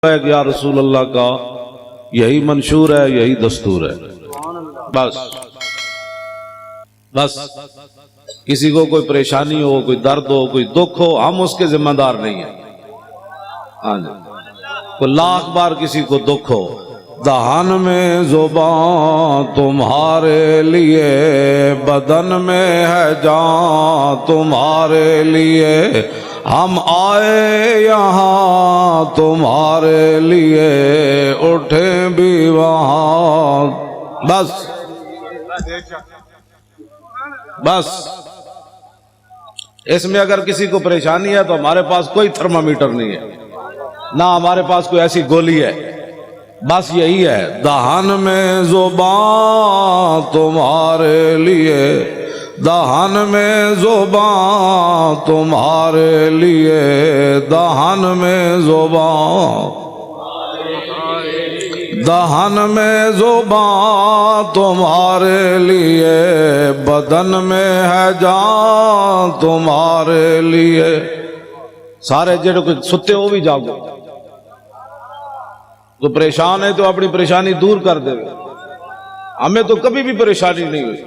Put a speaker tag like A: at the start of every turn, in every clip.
A: ہے کہ یا رسول اللہ کا یہی منشور ہے، یہی دستور ہے. بس بس کسی کو کوئی پریشانی ہو، کوئی درد ہو، کوئی دکھ ہو، ہم اس کے ذمہ دار نہیں ہیں. ہاں جی، کوئی لاکھ بار کسی کو دکھ ہو، دہان میں زبان تمہارے لیے، بدن میں ہے جان تمہارے لیے، ہم آئے یہاں تمہارے لیے، اٹھیں بھی وہاں. بس بس اس میں اگر کسی کو پریشانی ہے تو ہمارے پاس کوئی تھرمامیٹر نہیں ہے، نہ ہمارے پاس کوئی ایسی گولی ہے. بس یہی ہے، دہان میں زبان تمہارے لیے، دہان میں زبان تمہارے لیے، دہان میں زبان، دہان میں زبان تمہارے لیے، بدن میں ہے جان تمہارے لیے. سارے جڑے کو ستے ہو بھی جاگو، تو پریشان ہے تو اپنی پریشانی دور کر دے. ہمیں تو کبھی بھی پریشانی نہیں ہوئی،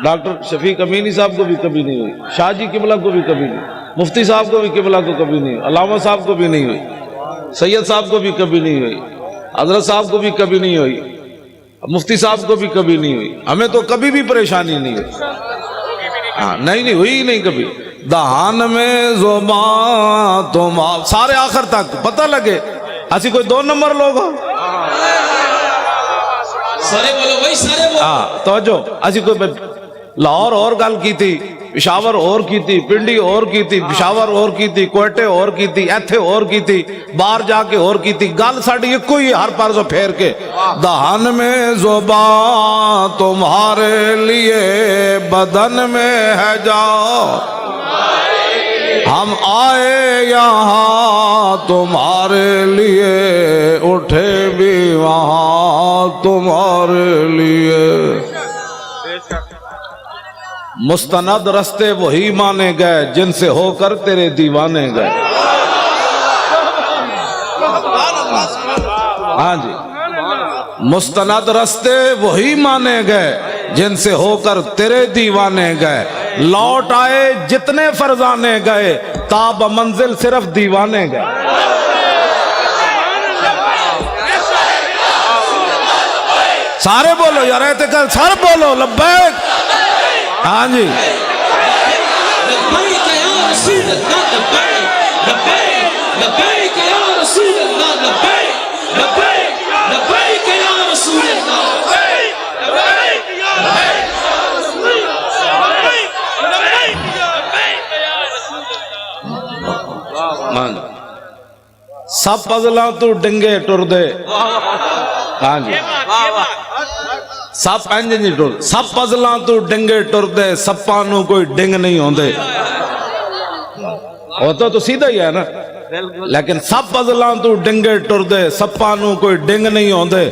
A: ڈاکٹر شفیق امینی صاحب کو بھی کبھی نہیں ہوئی، شاہ جی قبلہ کو بھی کبھی نہیں، مفتی صاحب کو بھی قبلہ کو کبھی نہیں ہوئی، علامہ صاحب کو بھی نہیں ہوئی، سید صاحب کو بھی کبھی نہیں ہوئی، حضرت صاحب کو بھی کبھی نہیں ہوئی، مفتی صاحب کو بھی کبھی نہیں ہوئی. ہمیں تو کبھی بھی پریشانی نہیں ہوئی. ہاں نہیں ہوئی نہیں کبھی. دہان میں زبان تم سارے آخر تک پتہ لگے ایسی کوئی دو نمبر لوگ ہو.
B: سارے بولو بھائی، سارے بولو.
A: ہاں توجہ، ایسی کوئی لاہور اور گل کی تھی، پشاور اور کی تھی، پنڈی اور کی تھی، پشاور اور کی تھی، کوئٹے اور کی تھی، ایتھے اور کی تھی، باہر جا کے اور کی تھی. گل ساڑی ایک کوئی ہر پار سے پھیر کے، دہان میں زبان تمہارے لیے، بدن میں ہے جان ہم آئے یہاں تمہارے لیے، اٹھے بھی وہاں تمہارے لیے. مستند رستے وہی مانے گئے جن سے ہو کر تیرے دیوانے گئے. ہاں جی، مستند رستے وہی مانے گئے جن سے ہو کر تیرے دیوانے گئے. لوٹ آئے جتنے فرزانے گئے، تاب منزل صرف دیوانے گئے. سارے بولو یار، اعتقال سارے بولو لبیک. ہاں جی،
B: لبیک یا رسول اللہ، لبیک لبیک لبیک یا رسول اللہ، لبیک لبیک لبیک یا رسول اللہ، لبیک لبیک لبیک یا رسول اللہ، لبیک لبیک یا رسول اللہ.
A: سب پزلاں تو ڈنگے ٹر دے. ہاں جی، سب انج نہیں ٹر، سب پزلاں تو ڈنگے ٹر دے، سپاں نو کوئی ڈنگ نہیں ہوندے. ہوتا تو سیدھا ہی ہے نا، لیکن سب پزلاں تو ڈنگے ٹر دے، سپاں نو کوئی ڈنگ نہیں ہوندے.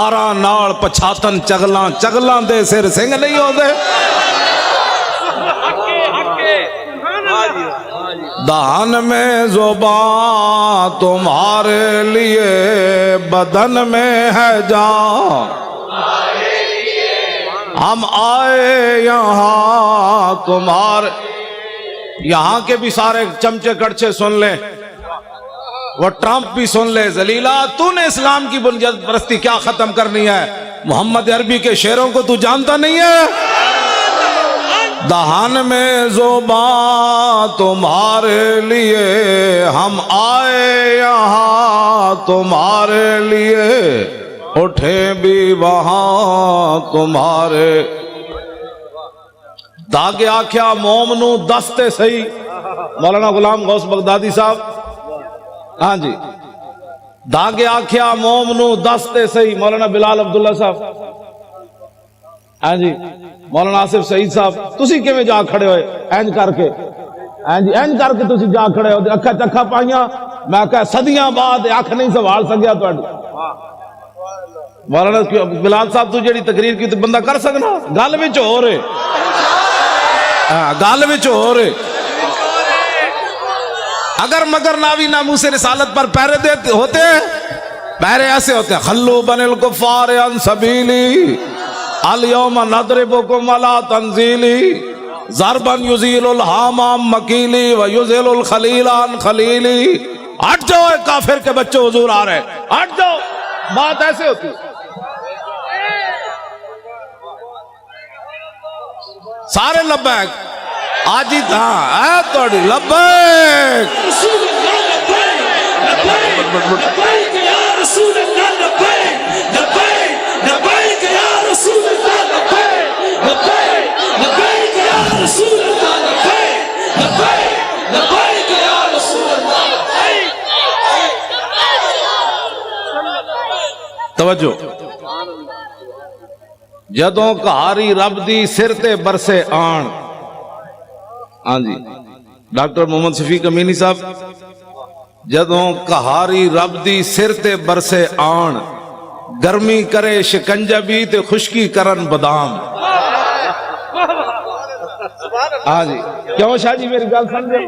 A: آراں نال پچھاتن چگلاں، چگلاں دے سر سنگ نہیں ہوندے. دہان میں زبان تمہارے لیے، بدن میں ہے جان ہم آئے یہاں تمہارے. یہاں کے بھی سارے چمچے کڑچے سن لیں، وہ ٹرمپ بھی سن لے. ذلیلہ تو نے اسلام کی بنیاد پرستی کیا ختم کرنی ہے؟ محمد عربی کے شعروں کو تو جانتا نہیں ہے؟ دہان میں زبان تمہارے لیے، ہم آئے یہاں تمہارے لیے، اٹھے بھی وہاں تمہارے. داغے آکھیا موم نو دستے سہی، مولانا غلام غوث بغدادی صاحب. ہاں جی، داغے آکھیا موم نو دستے سہی، مولانا بلال عبداللہ صاحب. ہاں جی، مولانا آصف سعید صاحب. تسی کیویں جا کھڑے ہوئے اینج کر کے؟ ہاں جی، اینج کر کے تسی جا کھڑے ہو، اکھا چکھا پائیاں. میں کہا صدیاں بعد اکھ نہیں سوال سکیا تہاڈی. مولانا بلال صاحب تو جڑی تقریر کی تو بندہ کر سکنا، گل وچ ہو رہے. ہاں گل وچ ہو رہے. اگر مگر ناوی ناموس رسالت پر پہرے دیتے ہوتے، پہرے ایسے ہوتے ہیں، خلو بن الکفار عن سبیلی الیوم نضربکم علی تنزیلی ضربا یزیل الحام عن مکیلی ویزیل الخلیل عن خلیلی۔ ہٹ جاؤ اے کافر کے بچے، حضور آ رہے ہیں، ہٹ جاؤ۔ بات ایسے ہوتی ہے۔ سارے لبیک آج ہی تھا اے توڑی لبیک
B: رسول اللہ لبیک لبیک یا رسول اللہ لبیک لبیک لبیک یا رسول اللہ لبیک لبیک لبیک یا رسول اللہ لبیک لبیک لبیک یا رسول اللہ لبیک۔
A: توجہ، جدوں کہاری رب دی سر تے برسے آن۔ ہاں جی ڈاکٹر محمد شفیق امینی صاحب، جدوں کہاری رب دی سر تے برسے آن، گرمی کرے شکنجہ بھی تے خشکی کرن بادام۔ ہاں جی کیوں شاہ جی میری گل سمجھے؟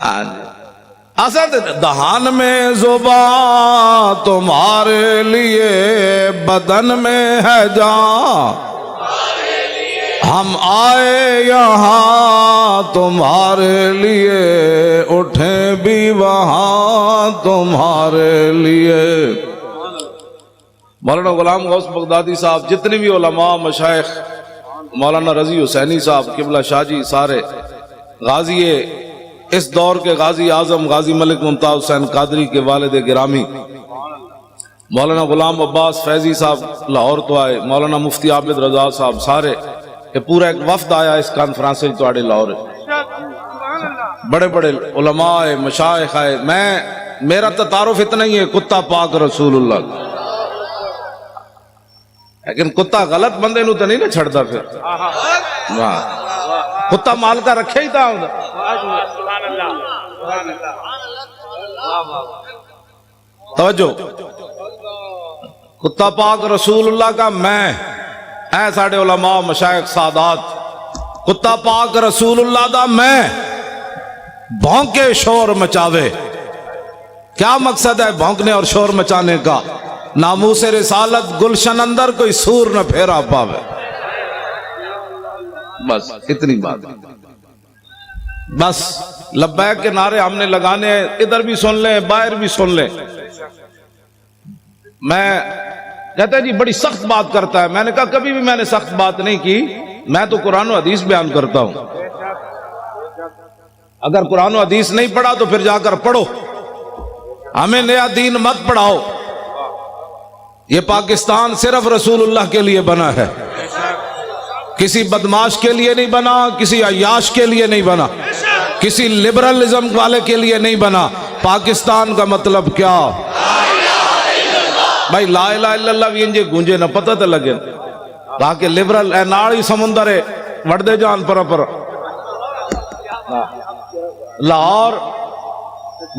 A: ہاں جی اسد دہان میں زبان تمہارے لیے بدن میں ہے جان، ہم آئے یہاں تمہارے لیے اٹھیں بھی وہاں تمہارے لیے۔ مولانا غلام غوث بغدادی صاحب، جتنے بھی علماء مشائخ، مولانا رضی حسینی صاحب قبلہ شاہ جی، سارے غازی اس دور کے غازی اعظم غازی ملک ممتاز حسین قادری کے والد گرامی مولانا غلام عباس فیضی صاحب لاہور تو آئے، مولانا مفتی عابد رضا صاحب، سارے یہ پورا ایک وفد آیا اس کانفرنس سے تو آڑے لاہور، بڑے بڑے علماء مشائخ آئے۔ میرا تعارف اتنا ہی ہے، کتا پاک رسول اللہ، لیکن کتا غلط بندے نو تو نہیں نہ چھڑتا پھر، کتا مال کا رکھے ہی تھا۔ توجہ، کتا پاک رسول اللہ کا میں اے ساڑھے علماء مشائخ سادات، کتا پاک رسول اللہ دا میں بھونکے شور مچاوے۔ کیا مقصد ہے بھونکنے اور شور مچانے کا؟ ناموس رسالت گلشن اندر کوئی سور نہ پھیرا پاوے، بس اتنی بات۔ بس لبیک کے نعرے ہم نے لگانے ہیں، ادھر بھی سن لیں باہر بھی سن لیں۔ میں کہتا ہے جی بڑی سخت بات کرتا ہے، میں نے کہا کبھی بھی میں نے سخت بات نہیں کی، میں تو قرآن و حدیث بیان کرتا ہوں۔ اگر قرآن و حدیث نہیں پڑھا تو پھر جا کر پڑھو، ہمیں نیا دین مت پڑھاؤ۔ یہ پاکستان صرف رسول اللہ کے لیے بنا ہے، کسی بدماش کے لیے نہیں بنا، کسی عیاش کے لیے نہیں بنا، کسی لبرلزم والے کے لیے نہیں بنا۔ پاکستان کا مطلب کیا؟ بھائی لا الہ الا اللہ بھی انجے گونجے نہ پتہ تے لگے تاکہ لبرل اے ناڑی سمندر ہے وڑدے جان پر لاہور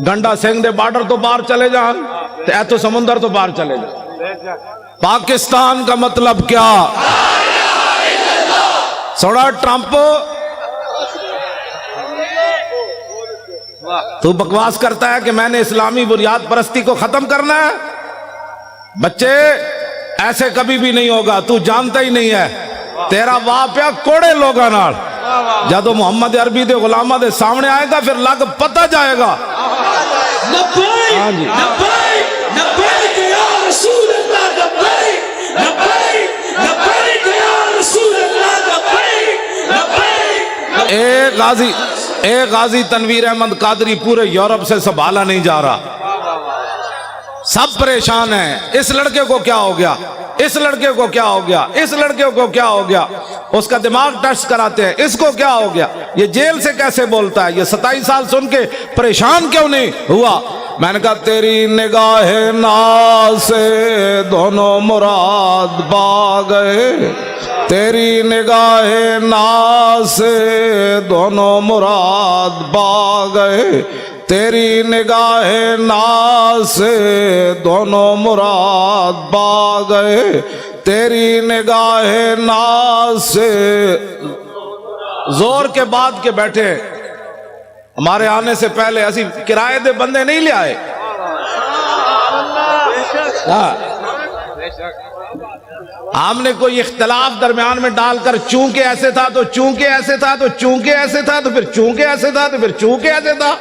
A: گنڈا سنگھ دے بارڈر تو باہر چلے جان تے اے تو سمندر تو باہر چلے جان۔ پاکستان کا مطلب کیا؟ سوڑا ٹرمپ تو بکواس کرتا ہے کہ میں نے اسلامی بنیاد پرستی کو ختم کرنا ہے۔ بچے ایسے کبھی بھی نہیں ہوگا، تو جانتا ہی نہیں ہے، تیرا واپیا کوڑے لوگا نال جدو محمد عربی دے غلامہ دے سامنے آئے گا پھر لگ پتہ جائے گا۔
B: لبیک لبیک لبیک یا رسول اللہ، لبیک لبیک لبیک یا رسول اللہ، لبیک لبیک۔
A: ایک غازی تنویر احمد قادری پورے یورپ سے سنبھالا نہیں جا رہا، سب پریشان ہیں۔ اس لڑکے کو کیا ہو گیا، اس لڑکے کو کیا ہو گیا، اس لڑکے کو کیا ہو گیا، اس کا دماغ ٹیسٹ کراتے ہیں، اس کو کیا ہو گیا، یہ جیل سے کیسے بولتا ہے، یہ 27 سال سن کے پریشان کیوں نہیں ہوا؟ میں نے کہا تیری نگاہ ناز سے دونوں مراد پا گئے، تیری نگاہ ناز سے دونوں مراد پا گئے، تیری نگاہ ناز سے دونوں مراد پا گئے، تیری نگاہ ناز سے زور کے بعد کے بیٹھے ہمارے آنے سے پہلے اسی کرائے دے بندے نہیں لے آئے. ہم نے کوئی اختلاف درمیان میں ڈال کر چونکہ ایسے تھا تو چونکہ ایسے تھا تو چونکہ ایسے تھا تو پھر چونکہ ایسے تھا تو پھر چونکہ ایسے تھا.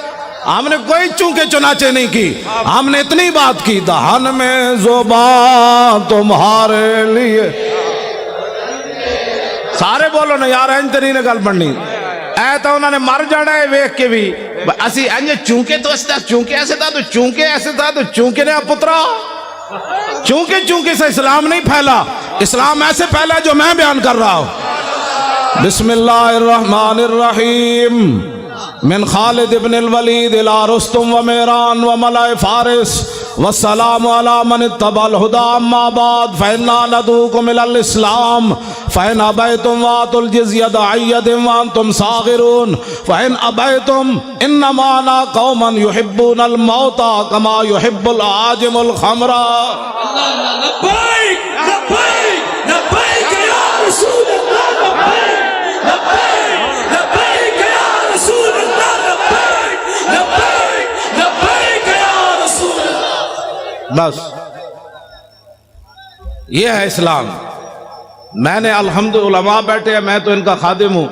A: ہم نے کوئی چونکہ چنانچہ نہیں کی. ہم نے اتنی بات کی دہن میں زبان تمہارے لیے. سارے بولو نا یار انج نہیں گل بننی. اے تو انہوں نے مر جانا ہے ویکھ کے بھی اسی انج چونکہ تو ایسے تھا چونکہ ایسے تھا تو چونکہ ایسے تھا تو چونکہ نے پترا. چونکہ سے اسلام نہیں پھیلا. اسلام ایسے پھیلا جو میں بیان کر رہا ہوں. بسم اللہ الرحمن الرحیم. من خالد ابن الولید الى رستم و میران و ملائ فارس والسلام على من اتبع الهدى اما بعد فإنا ندعوكم الى الاسلام فإن ابيتم واتوا الجزية عن يد وانتم صاغرون فإن ابيتم انما انا قوما يحبون الموت كما يحب العاجم الخمر.
B: لبيك لبيك لبيك يا رسول الله. لبيك لبيك لبيك يا رسول الله. لبيك لبيك لبيك يا رسول الله.
A: بس یہ ہے اسلام. میں نے الحمد علماء بیٹھے ہیں, میں تو ان کا خادم ہوں.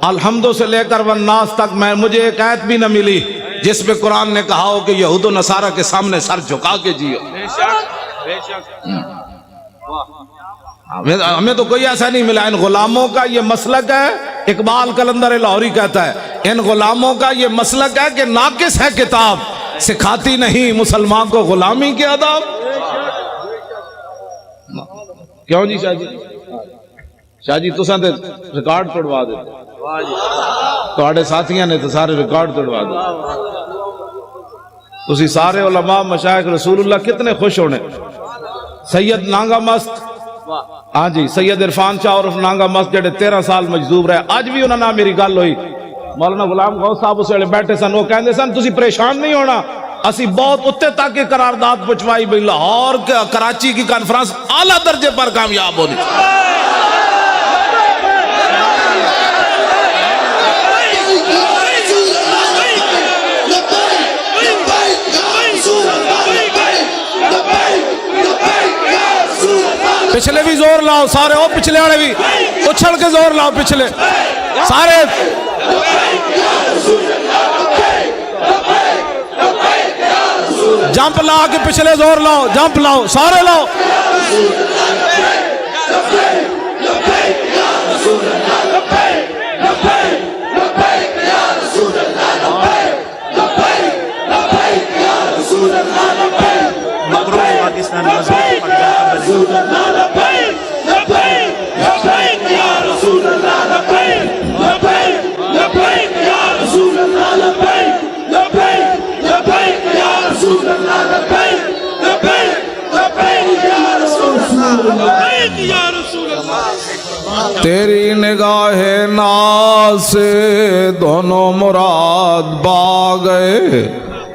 A: الحمد سے لے کر والناس تک مجھے ایک آیت بھی نہ ملی جس پہ قرآن نے کہا ہو کہ یہود و نصارہ کے سامنے سر جھکا کے جیو. ہمیں تو کوئی ایسا نہیں ملا. ان غلاموں کا یہ مسلک ہے, اقبال قلندر لاہوری کہتا ہے, ان غلاموں کا یہ مسلک ہے کہ ناقص ہے کتاب, سکھاتی نہیں مسلمان کو غلامی کے آداب. کیوں جی شاہ جی؟ شاہ جی تساں تے ریکارڈ توڑوا دے, تواڈے ساتھیاں نے تو سارے ریکارڈ توڑوا دے. تسی سارے علماء مشائخ رسول اللہ کتنے خوش ہونے. سید نانگا مست, ہاں جی سید عرفان شاہ عرف نانگا مست جڑے 13 سال مجذوب رہے, اج بھی انہاں نال میری گل ہوئی. مولانا غلام غوث صاحب اس ویلے بیٹھے سن, وہ کہندے سن تسی پریشان نہیں ہونا, اسی بہت اتنے تک کی قرارداد پہنچوائی بھئی لاہور کراچی کی کانفرنس اعلیٰ درجے پر کامیاب ہونی. پچھلے بھی زور لاؤ سارے, او پچھلے والے بھی اچھل کے زور لاؤ, پچھلے سارے جمپ لا کے پچھلے زور لاؤ, جمپ لاؤ سارے لاؤ. تیری نگاہ ناز سے دونوں مراد با گئے,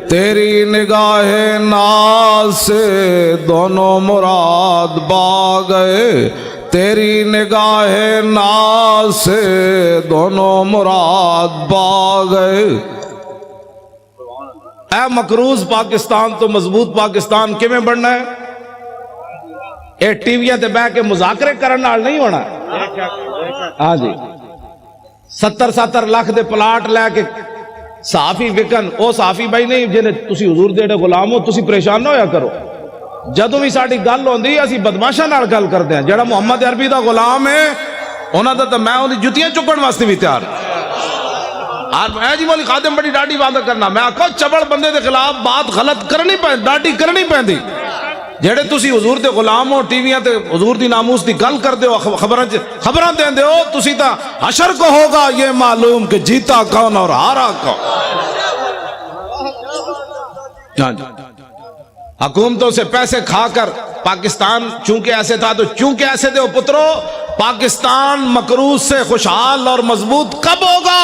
A: تیری نگاہ ناز سے دونوں مراد با گئے, تیری نگاہ ناز سے دونوں مراد با گئے. اے مقروض پاکستان تو مضبوط پاکستان کیویں بننا ہے؟ اے ٹی ویاں تے بہ کے مذاکرے کرن نال نہیں ہونا. ہاں جی 70 لاکھ دے پلاٹ لے کے صحافی وکن, او صحافی بھائی نہیں جنہیں تسی حضور دے غلام ہو, تسی پریشان نہ ہویا کرو. جدوں بھی ساڈی گل ہوندی اسی بدماشاں نال گل کردے ہیں. جڑا محمد عربی دا غلام ہے انہاں دا تے میں اودی جُتیاں چکن واسطے بھی تیار. اے جی مولی خادم بڑی ڈاڈی بات کرنا, میں آکھو چبڑ بندے دے خلاف بات غلط کرنی پے, ڈاڈی کرنی پیندی. جڑے تسی حضور دے غلام ہو, ٹی ویاں تے حضور دی ناموس دی گل کردے ہو, خبراں دیندے ہو, تسی تا حشر کو ہوگا یہ معلوم کہ جیتا کون اور ہارا کون. حکومتوں سے پیسے کھا کر پاکستان چونکہ ایسے تھا تو چونکہ ایسے دے پترو, پاکستان مقروض سے خوشحال اور مضبوط کب ہوگا؟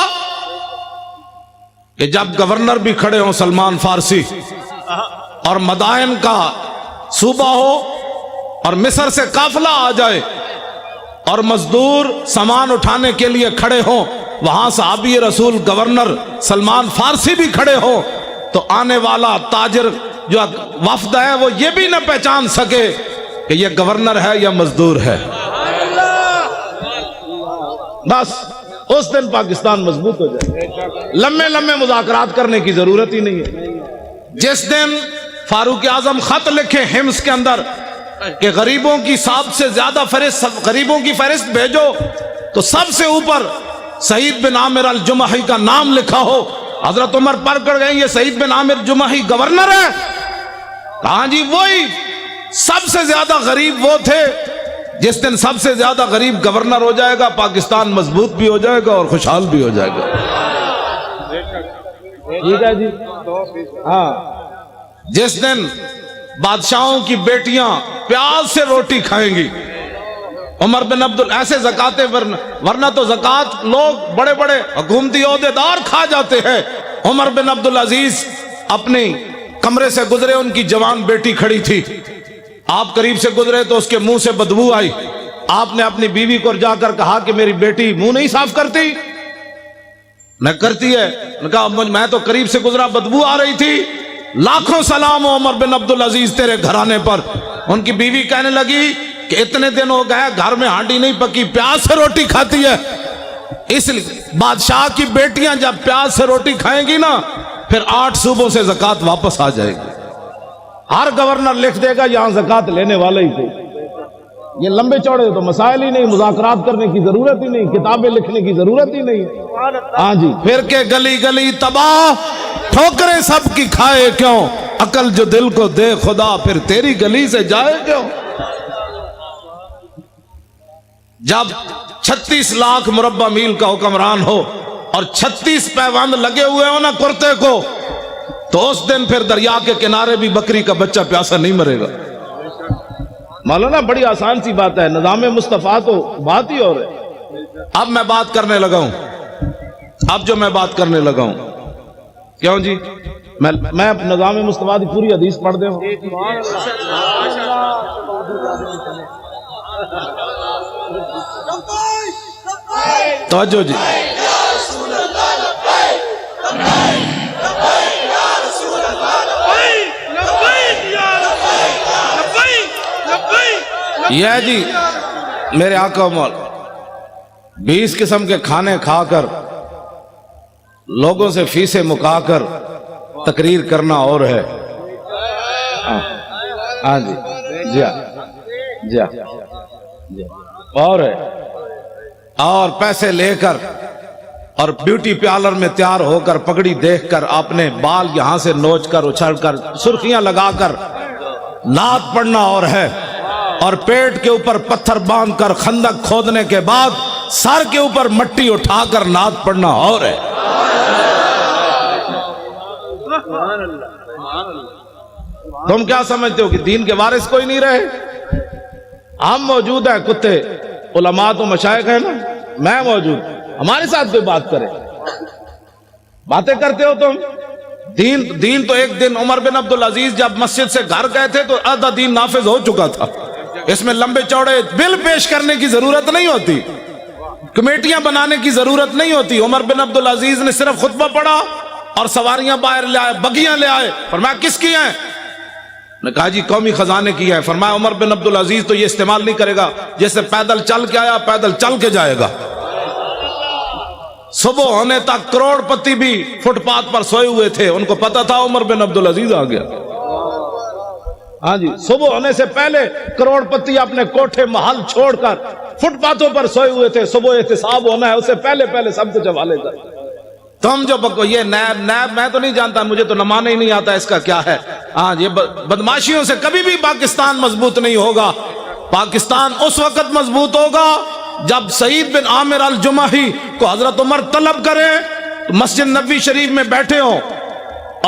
A: کہ جب گورنر بھی کھڑے ہوں سلمان فارسی, اور مدائن کا صوبہ ہو, اور مصر سے قافلہ آ جائے, اور مزدور سامان اٹھانے کے لیے کھڑے ہوں, وہاں صحابی رسول گورنر سلمان فارسی بھی کھڑے ہو تو آنے والا تاجر جو وفد ہے وہ یہ بھی نہ پہچان سکے کہ یہ گورنر ہے یا مزدور ہے. بس اس دن پاکستان مضبوط ہو جائے. لمبے لمبے مذاکرات کرنے کی ضرورت ہی نہیں ہے. جس دن فاروق اعظم خط لکھے حمص کے اندر کہ غریبوں کی سب سے زیادہ غریبوں کی فہرست بھیجو تو سب سے اوپر سعید بن عامر الجمحی کا نام لکھا ہو. حضرت عمر پر کر گئے یہ سعید بن عامر جمحی گورنر ہے. ہاں جی وہی سب سے زیادہ غریب وہ تھے. جس دن سب سے زیادہ غریب گورنر ہو جائے گا پاکستان مضبوط بھی ہو جائے گا اور خوشحال بھی ہو جائے گا. ٹھیک ہے جی. ہاں جس دن بادشاہوں کی بیٹیاں پیاز سے روٹی کھائیں گی عمر بن ایسے زکاتیں ورنہ تو زکات لوگ بڑے بڑے حکومتی عہدیدار کھا جاتے ہیں. عمر بن عبدالعزیز اپنی کمرے سے گزرے, ان کی جوان بیٹی کھڑی تھی. آپ قریب سے گزرے تو اس کے منہ سے بدبو آئی. آپ نے اپنی بیوی کو جا کر کہا کہ میری بیٹی منہ نہیں صاف کرتی. نہ کرتی ہے. نے کہا میں تو قریب سے گزرا بدبو آ رہی تھی. لاکھوں سلام ہو عمر بن عبدالعزیز تیرے گھرانے پر. ان کی بیوی کہنے لگی کہ اتنے دن ہو گئے گھر میں ہانڈی نہیں پکی, پیاز سے روٹی کھاتی ہے. اس لیے بادشاہ کی بیٹیاں جب پیاز سے روٹی کھائیں گی نا پھر 8 صوبوں سے زکات واپس آ جائے گی. ہر گورنر لکھ دے گا یہاں زکات لینے والے ہی تھے. یہ لمبے چوڑے تو مسائل ہی نہیں, مذاکرات کرنے کی ضرورت ہی نہیں, کتابیں لکھنے کی ضرورت ہی نہیں. ہاں جی پھر کے گلی گلی تباہ, ٹھوکریں سب کی کھائے کیوں, عقل جو دل کو دے خدا پھر تیری گلی سے جائے کیوں. جب 36 لاکھ مربع میل کا حکمران ہو اور 36 پیوند لگے ہوئے ہو نا کرتے کو, تو اس دن پھر دریا کے کنارے بھی بکری کا بچہ پیاسا نہیں مرے گا. مولانا بڑی آسان سی بات ہے, نظام مصطفیٰ تو بات ہی اور ہے. اب میں بات کرنے لگا ہوں, اب جو میں بات کرنے لگا ہوں کیوں جی میں نظام مصطفیٰ کی پوری حدیث پڑھ دے ہوں. توجہ جی. یہ جی میرے آقا مولا 20 قسم کے کھانے کھا کر لوگوں سے فیسیں مکا کر تقریر کرنا اور ہے. ہاں جی جی جی جی اور ہے. اور پیسے لے کر اور بیوٹی پارلر میں تیار ہو کر پگڑی دیکھ کر اپنے بال یہاں سے نوچ کر اچھل کر سرخیاں لگا کر نعت پڑھنا اور ہے. اور پیٹ کے اوپر پتھر باندھ کر خندق کھودنے کے بعد سر کے اوپر مٹی اٹھا کر نعت پڑھنا اور ہے. تم کیا سمجھتے ہو کہ دین کے وارث کوئی نہیں رہے؟ ہم موجود ہیں, کتے علماء تو مشائخ ہیں نا, میں موجود, ہمارے ساتھ کوئی بات کرے. باتیں کرتے ہو تم. دین تو ایک دن عمر بن عبدالعزیز جب مسجد سے گھر گئے تھے تو آدھا دین نافذ ہو چکا تھا. اس میں لمبے چوڑے بل پیش کرنے کی ضرورت نہیں ہوتی, کمیٹیاں بنانے کی ضرورت نہیں ہوتی. عمر بن عبدالعزیز نے صرف خطبہ پڑھا اور سواریاں باہر لے آئے, بگیاں لے آئے. فرمایا کس کی ہیں؟ نے کہا جی قومی خزانے کی ہے. فرمایا عمر بن عبدالعزیز تو یہ استعمال نہیں کرے گا, جیسے پیدل چل کے آیا پیدل چل کے جائے گا. صبح ہونے تک کروڑ پتی بھی فٹ پاتھ پر سوئے ہوئے تھے, ان کو پتا تھا عمر بن عبدالعزیز آ گیا. ہاں جی صبح ہونے سے پہلے کروڑ پتی اپنے کوٹھے محل چھوڑ کر فٹ پاتھوں پر سوئے ہوئے تھے. صبح احتساب ہونا ہے, اس سے پہلے سب کچھ حوالے کر. تم جو یہ نیب میں تو نہیں جانتا, مجھے تو نمانا ہی نہیں آتا اس کا کیا ہے. ہاں یہ بدماشیوں سے کبھی بھی پاکستان مضبوط نہیں ہوگا. پاکستان اس وقت مضبوط ہوگا جب سعید بن عامر الجمحی کو حضرت عمر طلب کرے تو مسجد نبوی شریف میں بیٹھے ہوں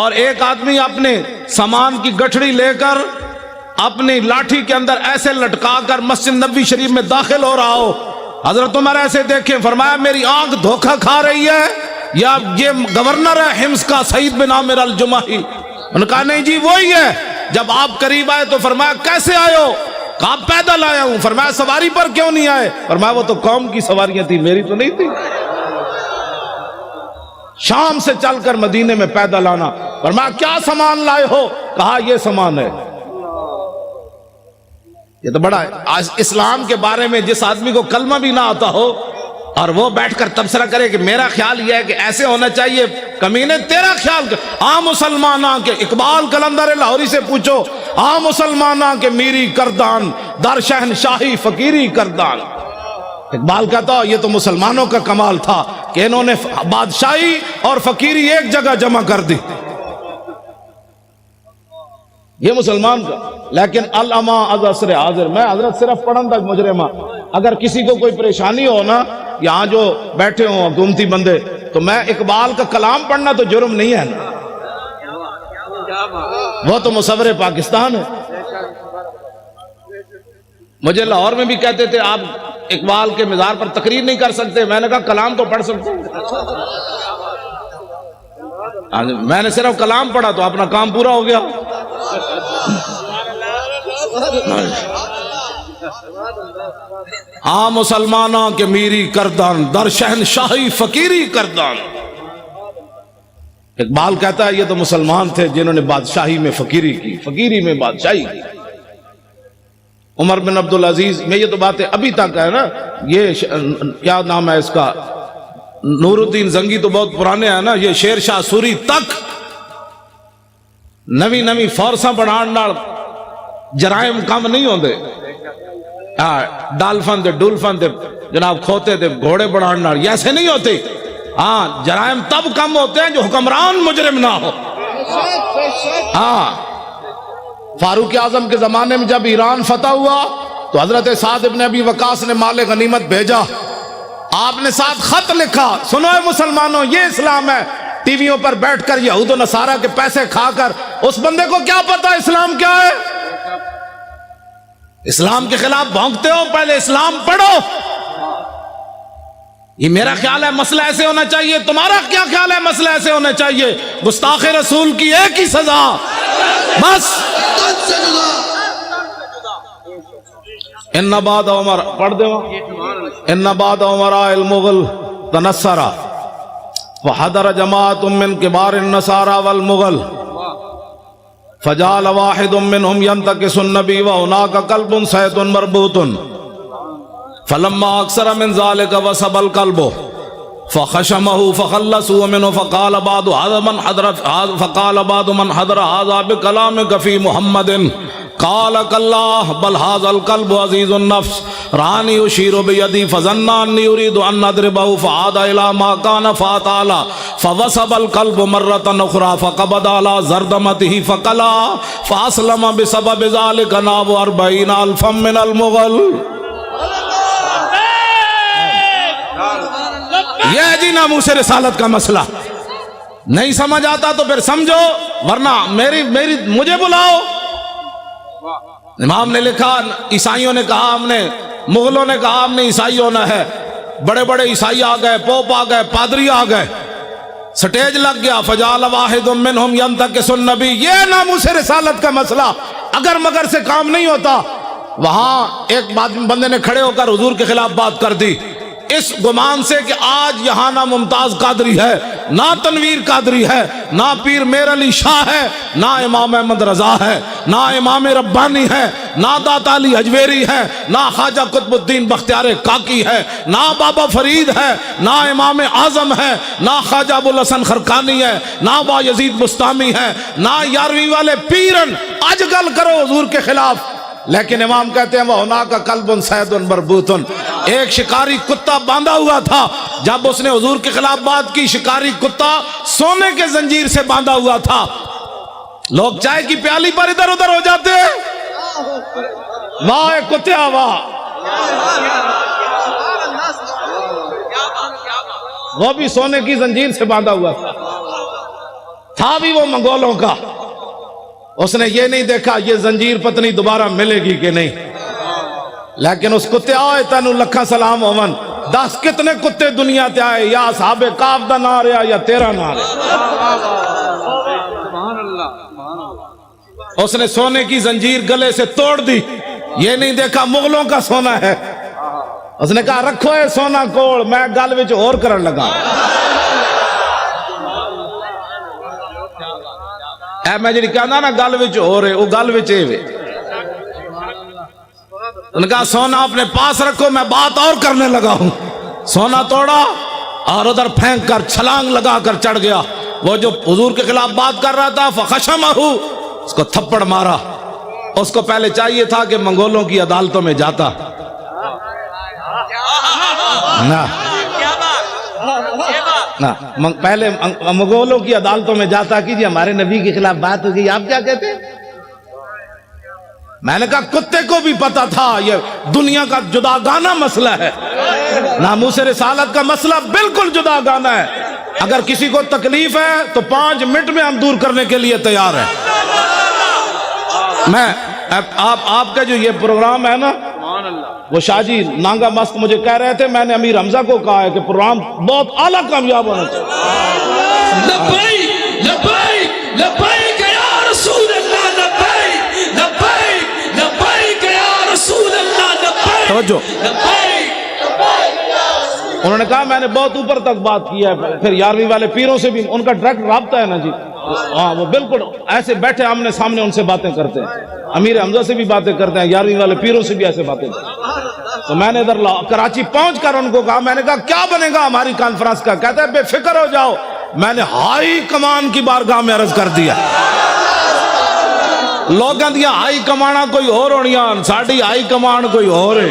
A: اور ایک آدمی اپنے سامان کی گٹھڑی لے کر اپنی لاٹھی کے اندر ایسے لٹکا کر مسجد نبوی شریف میں داخل ہو رہا ہو. حضرت عمر ایسے دیکھیں, فرمایا میری آنکھ دھوکہ کھا رہی ہے یا یہ گورنر ہے حمص کا سعید بن عامر الجمحی؟ انہوں نے کہا نہیں جی وہی ہے. جب آپ قریب آئے تو فرمایا کیسے آئے ہو؟ کہا پیدل آیا ہوں. فرمایا سواری پر کیوں نہیں آئے؟ فرمایا وہ تو قوم کی سواریاں تھی, میری تو نہیں تھی. شام سے چل کر مدینے میں پیدل آنا. فرمایا کیا سامان لائے ہو؟ کہا یہ سامان ہے. یہ تو بڑا ہے. آج اسلام کے بارے میں جس آدمی کو کلمہ بھی نہ آتا ہو اور وہ بیٹھ کر تبصرہ کرے کہ میرا خیال یہ ہے کہ ایسے ہونا چاہیے، کمینے تیرا خیال کر. مسلماناں کے اقبال قلندر لاہوری سے پوچھو، مسلماناں کے میری کردان در شہنشاہی فقیری کردان. اقبال کہتا یہ تو مسلمانوں کا کمال تھا کہ انہوں نے بادشاہی اور فقیری ایک جگہ جمع کر دی. یہ مسلمان کا. لیکن الاما از عصر حاضر، میں حضرت صرف پڑھن تک مجرمہ، اگر کسی کو کوئی پریشانی ہو نا، یہاں جو بیٹھے ہوں حکومتی بندے، تو میں اقبال کا کلام پڑھنا تو جرم نہیں ہے نا، وہ تو مصور پاکستان ہے. مجھے لاہور میں بھی کہتے تھے آپ اقبال کے مزار پر تقریر نہیں کر سکتے. میں نے کہا کلام تو پڑھ سکتے. میں نے صرف کلام پڑھا تو اپنا کام پورا ہو گیا. مسلمانوں کے میری کردان در شہنشاہی فقیری کردان. اقبال کہتا ہے یہ تو مسلمان تھے جنہوں نے بادشاہی میں فقیری کی، فقیری میں بادشاہی کی. عمر بن عبدالعزیز میں یہ تو باتیں ابھی تک ہے نا. یہ کیا نام ہے اس کا، نور الدین زنگی تو بہت پرانے ہیں نا. یہ شیر شاہ سوری تک نوی نوی فورساں بڑھان نال جرائم کم نہیں ہوندے. ڈالفن دے ڈولفن دے جناب کھوتے دے گھوڑے بڑھان نال یہ ایسے نہیں ہوتے. جرائم تب کم ہوتے ہیں جو حکمران مجرم نہ ہو. فاروق اعظم کے زمانے میں جب ایران فتح ہوا تو حضرت سعد ابن ابی وقاص نے مال غنیمت بھیجا. آپ نے ساتھ خط لکھا، سنو اے مسلمانوں یہ اسلام ہے. ٹی ویوں پر بیٹھ کر یہود و نصارہ کے پیسے کھا کر اس بندے کو کیا پتا اسلام کیا ہے؟ اسلام کے خلاف بھونکتے ہو، پہلے اسلام پڑھو. یہ میرا خیال ہے مسئلہ ایسے ہونا چاہیے. تمہارا کیا خیال ہے مسئلہ ایسے ہونا چاہیے؟ گستاخ رسول کی ایک ہی سزا، بس. ان بعد عمر پڑھ دے، ان بعد عمر المغل تنصرا وحضر جماعت من کبار النصارى والمغل فجعل واحد منهم ينتكس النبي وهناك قلب صيد مربوط فلما اكثر من ذلك وسب القلب فخشمه فخلصوا منه فقال بعض من حضر هذا بكلامك في محمد قال كالله بل هذا القلب عزيز النفس راني يشير بيدي فظن اني اريد ان اضربه فعاد الى ما كان فاتعالى فوسب القلب مرة اخرى فقبض على زردمته فقلا فاسلم بسبب ذلك ناب 40,000 من المغل. یہ جی ناموس رسالت کا مسئلہ. نہیں سمجھ آتا تو پھر سمجھو، ورنہ مجھے بلاؤ. امام نے لکھا، عیسائیوں نے کہا ہم نے، مغلوں نے کہا ہم نے عیسائی ہونا ہے. بڑے بڑے عیسائی آ گئے، پوپ آ گئے، پادری آ گئے، سٹیج لگ گیا. فجعل واحد منهم ينتكس النبي. یہ ناموس رسالت کا مسئلہ اگر مگر سے کام نہیں ہوتا. وہاں ایک بندے نے کھڑے ہو کر حضور کے خلاف بات کر دی اس گمان سے کہ آج یہاں نہ ممتاز قادری ہے، نہ تنویر قادری ہے، نہ پیر میر علی شاہ ہے، نہ امام احمد رضا ہے، نہ امام ربانی ہے، نہ داتا علی حجویری ہے، نہ خواجہ قطب الدین بختیار کاکی ہے، نہ بابا فرید ہے، نہ امام اعظم ہے، نہ خواجہ ابوالحسن خرقانی ہے، نہ با یزید بستامی ہے، نہ یارویں والے پیرن. آج گل کرو حضور کے خلاف. لیکن امام کہتے ہیں وَهُنَاكَ قَلْبٌ صَيْدٌ مَرْبُوطٌ. ایک شکاری کتا باندھا ہوا تھا. جب اس نے حضور کے خلاف بات کی، شکاری کتا سونے کے زنجیر سے باندھا ہوا تھا. لوگ چائے کی پیالی پر ادھر ادھر ہو جاتے ہیں. واہ کتیا واہ. وہ بھی سونے کی زنجیر سے باندھا ہوا تھا بھی وہ منگولوں کا. اس نے یہ نہیں دیکھا یہ زنجیر پتنی دوبارہ ملے گی کہ نہیں. لیکن اس کتے آئے تینو لکھا سلام ہومن. 10 کتنے کتے دنیا تے آئے، یا صحاب کعب دا نہ رہا یا تیرا نہ رہا. اس نے سونے کی زنجیر گلے سے توڑ دی. یہ نہیں دیکھا مغلوں کا سونا ہے. اس نے کہا رکھو اے سونا کوڑ، میں گل وچ اور کرن لگا. اے میں جڑی کہنا نا گل وچ ہو رہے وہ گل وچ اے وے. ان کا سونا اپنے پاس رکھو میں بات اور کرنے لگا ہوں. سونا توڑا اور ادھر پھینک کر چھلانگ لگا کر چڑھ گیا. وہ جو حضور کے خلاف بات کر رہا تھا فخشمہ، اس کو تھپڑ مارا. اس کو پہلے چاہیے تھا کہ منگولوں کی عدالتوں میں جاتا نہ پہلے منگولوں کی عدالتوں میں جاتا کہ جی ہمارے نبی کے خلاف بات ہو گئی، آپ کیا کہتے ہیں؟ میں نے کہا کتے کو بھی پتا تھا یہ دنیا کا جداگانہ مسئلہ ہے، ناموس رسالت کا مسئلہ بالکل جداگانہ ہے. اگر کسی کو تکلیف ہے تو 5 منٹ میں ہم دور کرنے کے لیے تیار ہیں. میں آپ کا جو یہ پروگرام ہے نا، وہ شاہ جی نانگا مست مجھے کہہ رہے تھے، میں نے امیر حمزہ کو کہا ہے کہ پروگرام بہت اعلیٰ کامیاب ہونا چاہیے.
B: لبیک لبیک لبیک یا رسول اللہ، لبیک لبیک لبیک یا رسول اللہ، لبیک
A: توجہ. انہوں نے کہا میں نے بہت اوپر تک بات کی ہے. پھر 11ویں والے پیروں سے بھی ان کا ڈائریکٹ رابطہ ہے نا جی. ہاں وہ بالکل ایسے بیٹھے آمنے سامنے ان سے باتیں کرتے ہیں. امیر حمزہ سے بھی باتیں کرتے ہیں، 11ویں والے پیروں سے بھی ایسے باتیں کرتے ہیں. تو میں نے ادھر کراچی پہنچ کر ان کو کہا، میں نے کہا کیا بنے گا ہماری کانفرنس کا؟ کہتے ہیں بے فکر ہو جاؤ. میں نے ہائی کمان کی بارگاہ میں عرض کر دیا. لوگاں دیا ہائی کمانا کوئی اور ہونیاں، ساڑی ہائی کمان کوئی اور ہے.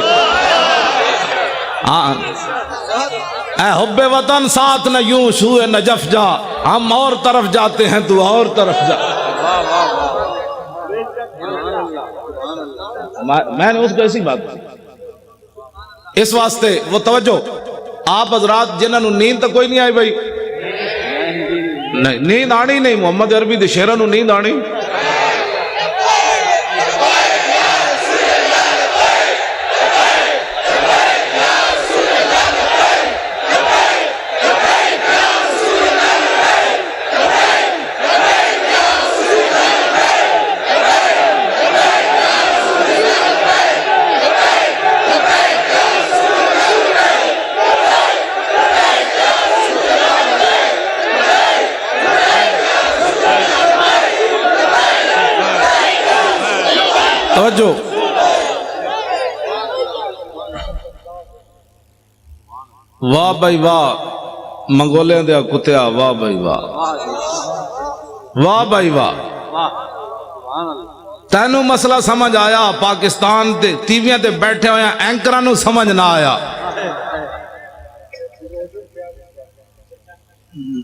A: ہاں اے حب وطن ساتھ نہ یوں سوئے نجف جا، ہم اور طرف جاتے ہیں تو اور طرف جا. میں نے اس کو ایسی بات کی. اس واسطے وہ توجہ آپ حضرات جنہوں نیند تو کوئی نہیں آئی بھائی، نہیں نیند آنی نہیں. محمد عربی دے شیراں نوں نیند آنی. توجہ واہ بھائی واہ، منگولے دیا کتیا، واہ بھائی واہ، واہ بھائی واہ. تینوں مسئلہ سمجھ آیا؟ پاکستان دے ٹیویاں تے بیٹھے ہوئے اینکراں نوں سمجھ نہ آیا،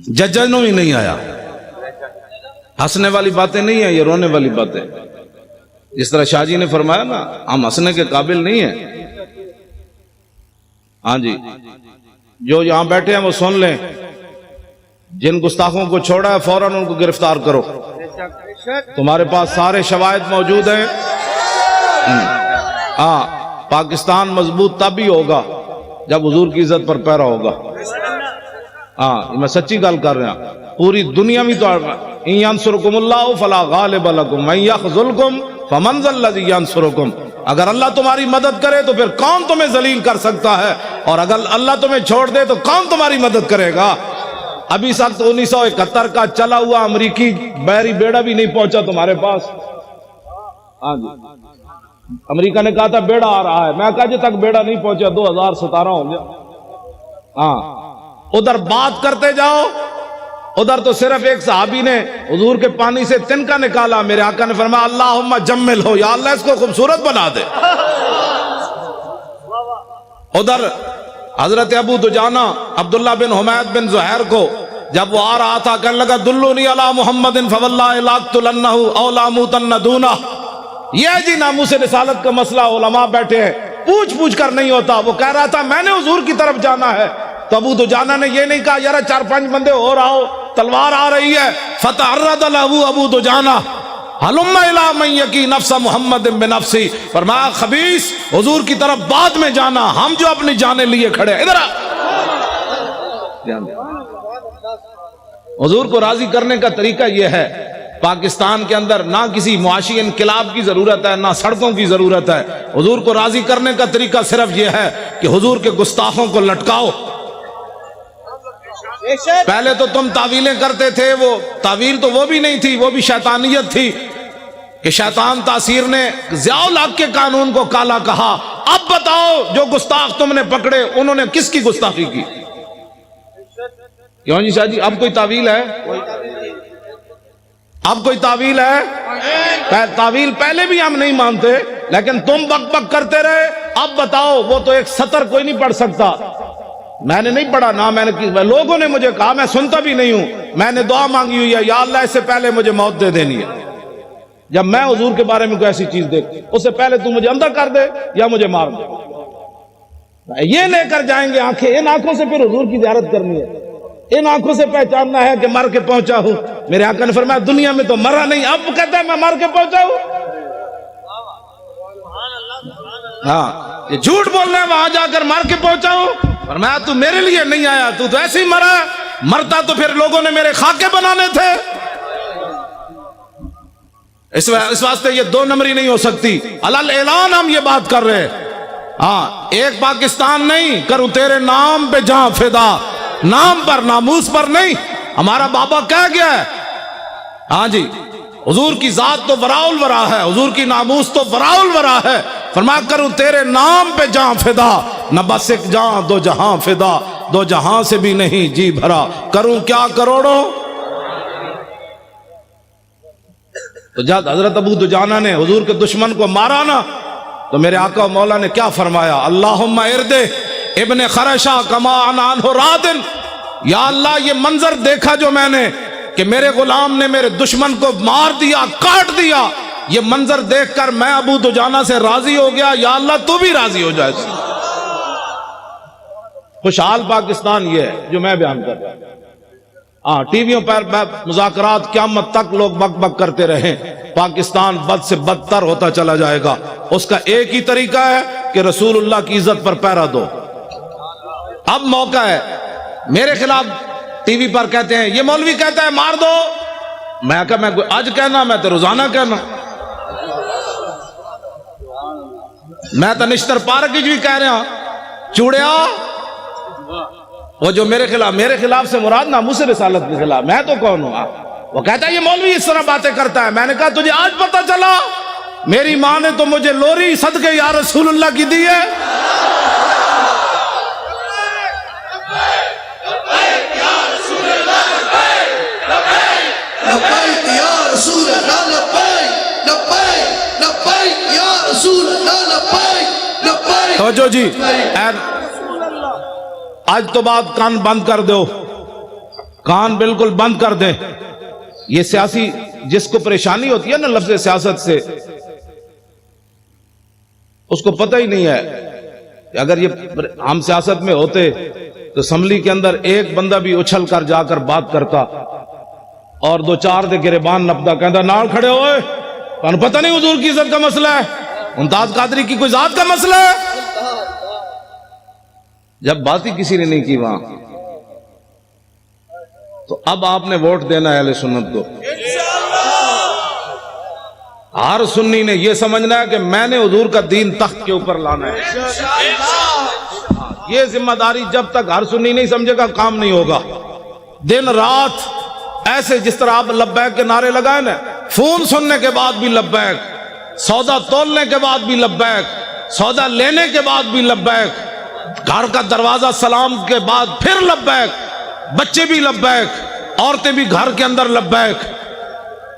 A: ججاں نوں ہی نہیں آیا. ہنسنے والی باتیں نہیں ہیں، یہ رونے والی باتیں. جس طرح شاہ جی نے فرمایا نا ہم ہنسنے کے قابل نہیں ہیں. ہاں جی جو یہاں بیٹھے ہیں وہ سن لیں، جن گستاخوں کو چھوڑا ہے فوراً ان کو گرفتار کرو. تمہارے پاس سارے شواہد موجود ہیں. ہاں پاکستان مضبوط تب ہی ہوگا جب حضور کی عزت پر پیرا ہوگا. ہاں میں سچی گل کر رہا ہوں. پوری دنیا میں تو ان ینصرکم اللہ فلا غالب لکم وان یخذلکم فمن ذا الذی ینصرکم. اگر اللہ تمہاری مدد کرے تو پھر کون تمہیں ذلیل کر سکتا ہے، اور اگر اللہ تمہیں چھوڑ دے تو کون تمہاری مدد کرے گا. ابھی سخت 1971 کا چلا ہوا امریکی بحری بیڑا بھی نہیں پہنچا تمہارے پاس. ہاں جی امریکہ نے کہا تھا بیڑا آ رہا ہے، میں کہا جی تک بیڑا نہیں پہنچا 2017 ہو گیا. ہاں ادھر بات کرتے جاؤ. ادھر تو صرف ایک صحابی نے حضور کے پانی سے تنکا نکالا، میرے آقا نے فرمایا اللہم جمل ہو، یا اللہ اس کو خوبصورت بنا دے. ادھر حضرت ابو دجانہ عبداللہ بن حمید بن زہیر کو جب وہ آ رہا تھا کہنے لگا دلونی علی محمد فواللہ لاقتلنہ او لاموتن دونہ. یہ جی ناموس رسالت کا مسئلہ علماء بیٹھے ہیں، پوچھ پوچھ کر نہیں ہوتا. وہ کہہ رہا تھا میں نے حضور کی طرف جانا ہے، تو ابو دجانہ نے یہ نہیں کہا یار 4-5 بندے اور آؤ، تلوار آ رہی ہے. فتعرض له ابو دجانہ ہلم الی من یکی نفس محمد بنفسی. فرمایا خبیث حضور کی طرف بعد میں جانا، ہم جو اپنی جانیں لیے کھڑے. ادھر حضور کو راضی کرنے کا طریقہ یہ ہے. پاکستان کے اندر نہ کسی معاشی انقلاب کی ضرورت ہے، نہ سڑکوں کی ضرورت ہے. حضور کو راضی کرنے کا طریقہ صرف یہ ہے کہ حضور کے گستاخوں کو لٹکاؤ. پہلے تو تم تعویلیں کرتے تھے، وہ تعویل تو وہ بھی نہیں تھی، وہ بھی شیطانیت تھی کہ شیطان تاثیر نے ضیاء الحق کے قانون کو کالا کہا۔ اب بتاؤ جو گستاخ تم نے پکڑے انہوں نے کس کی گستاخی کی؟ کیوں جی شاہ جی اب کوئی تعویل ہے؟ اب کوئی تعویل ہے؟ تعویل پہلے بھی ہم نہیں مانتے لیکن تم بک بک کرتے رہے۔ اب بتاؤ، وہ تو ایک سطر کوئی نہیں پڑھ سکتا، میں نے نہیں پڑھا نہ میں نے، لوگوں نے مجھے کہا، میں سنتا بھی نہیں ہوں، میں نے دعا مانگی ہوئی ہے، یا اللہ اس سے پہلے مجھے موت دے دینی ہے۔ جب میں حضور کے بارے میں کوئی ایسی چیز دیکھ اس سے پہلے تو مجھے اندھا کر دے یا مجھے مار دے۔ یہ لے کر جائیں گے آنکھیں، ان آنکھوں سے پھر حضور کی زیارت کرنی ہے، ان آنکھوں سے پہچاننا ہے کہ مر کے پہنچا ہوں۔ میرے آقا نے فرمایا دنیا میں تو مرا نہیں، اب کہتا ہے میں مر کے پہنچا ہوں۔ ہاں یہ جھوٹ بول رہے ہیں، وہاں جا کر مر کے پہنچا ہوں۔ فرمایا تو میرے لیے نہیں آیا، تو ایسے ہی مرا، مرتا تو پھر لوگوں نے میرے خاکے بنانے تھے۔ اس واسطے یہ دو نمبری نہیں ہو سکتی، علل اعلان ہم یہ بات کر رہے ہیں۔ ہاں ایک پاکستان نہیں، کروں تیرے نام پہ جہاں فدا، نام پر ناموس پر نہیں۔ ہمارا بابا کہہ گیا ہے، ہاں جی حضور کی ذات تو وراء الورا ہے، حضور کی ناموس تو وراء الورا ہے۔ فرمایا کروں تیرے نام پہ جہاں فدا، نہ بس ایک جہاں دو جہاں فدا، دو جہاں سے بھی نہیں جی بھرا، کروں کیا کروڑوں۔ تو جب حضرت ابو دجانہ نے حضور کے دشمن کو مارا نا تو میرے آقا و مولا نے کیا فرمایا؟ اللہم ارد ابن خرشہ کما انا عنہ رادن، یا اللہ یہ منظر دیکھا جو میں نے کہ میرے غلام نے میرے دشمن کو مار دیا، کاٹ دیا، یہ منظر دیکھ کر میں ابو دجانہ سے راضی ہو گیا، یا اللہ تو بھی راضی ہو جائے۔ خوشحال پاکستان یہ ہے جو میں بیان کر رہا ہوں۔ ہاں ٹی ویوں پر مذاکرات قیامت تک لوگ بک بک کرتے رہیں، پاکستان بد سے بدتر ہوتا چلا جائے گا۔ اس کا ایک ہی طریقہ ہے کہ رسول اللہ کی عزت پر پہرا دو۔ اب موقع ہے، میرے خلاف ٹی وی پر کہتے ہیں یہ مولوی کہتا ہے مار دو، میں کہا میں آج کہنا، میں تو روزانہ کہنا، میں تو نشتر پارک بھی کہہ رہا چوڑیا، وہ جو میرے خلاف سے مراد ناموس رسالت کے خلاف، میں تو کون ہوں؟ وہ کہتا ہے یہ مولوی اس طرح باتیں کرتا ہے۔ میں نے کہا تجھے آج پتہ چلا؟ میری ماں نے تو مجھے لوری صدقے یا رسول اللہ کی دی ہے۔ توجہ جی، آج تو بات کان بند کر دو، کان بالکل بند کر دیں۔ یہ سیاسی جس کو پریشانی ہوتی ہے نا لفظ سیاست سے، اس کو پتہ ہی نہیں ہے کہ اگر یہ ہم سیاست میں ہوتے تو اسمبلی کے اندر ایک بندہ بھی اچھل کر جا کر بات کرتا اور دو چار دے گریبان نپتا، کہتا نال کھڑے ہوئے، تمہیں پتہ نہیں حضور کی عزت کا مسئلہ ہے، ممتاز قادری کی کوئی ذات کا مسئلہ ہے۔ جب بات ہی کسی نے نہیں کی وہاں، تو اب آپ نے ووٹ دینا ہے اہل سنت کو۔ ہر سنی نے یہ سمجھنا ہے کہ میں نے حضور کا دین تخت کے اوپر لانا ہے۔ یہ ذمہ داری جب تک ہر سنی نہیں سمجھے گا کام نہیں ہوگا۔ دن رات ایسے جس طرح آپ لبیک کے نعرے لگائے نا، فون سننے کے بعد بھی لبیک، سودا تولنے کے بعد بھی لبیک، سودا لینے کے بعد بھی لبیک، گھر کا دروازہ سلام کے بعد پھر لبیک، بچے بھی لبیک، عورتیں بھی گھر کے اندر لبیک،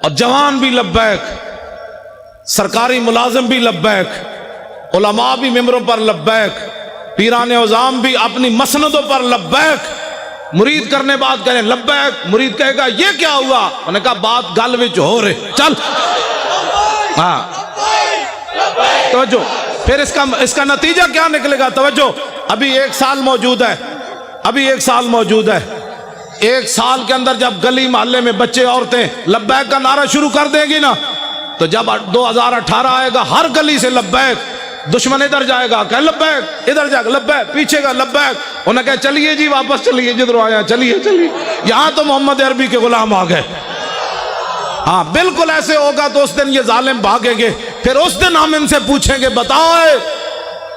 A: اور جوان بھی لبیک، سرکاری ملازم بھی لبیک، علماء بھی ممبروں پر لبیک، پیران عظام بھی اپنی مسندوں پر لبیک، مرید کرنے بعد کہنے لبیک، مرید کہے گا یہ کیا ہوا؟ انہوں نے کہا بات گل وچ ہو رہے، چل ہاں توجہ۔ پھر اس کا نتیجہ کیا نکلے گا؟ توجہ، ابھی 1 سال موجود ہے، ابھی 1 سال موجود ہے۔ 1 سال کے اندر جب گلی محلے میں بچے عورتیں لبیک کا نعرہ شروع کر دیں گی نا، تو جب 2018 آئے گا ہر گلی سے لبیک، دشمن ادھر جائے گا کہ لبیک، ادھر جائے گا لبیک، پیچھے کا لبیک، انہیں کہا چلیے جی واپس چلیے جدھر آیا، چلیے چلیے، یہاں تو محمد عربی کے غلام آ گئے۔ ہاں بالکل ایسے ہوگا تو اس دن یہ ظالم بھاگیں گے، پھر اس دن ہم ان سے پوچھیں گے بتاؤ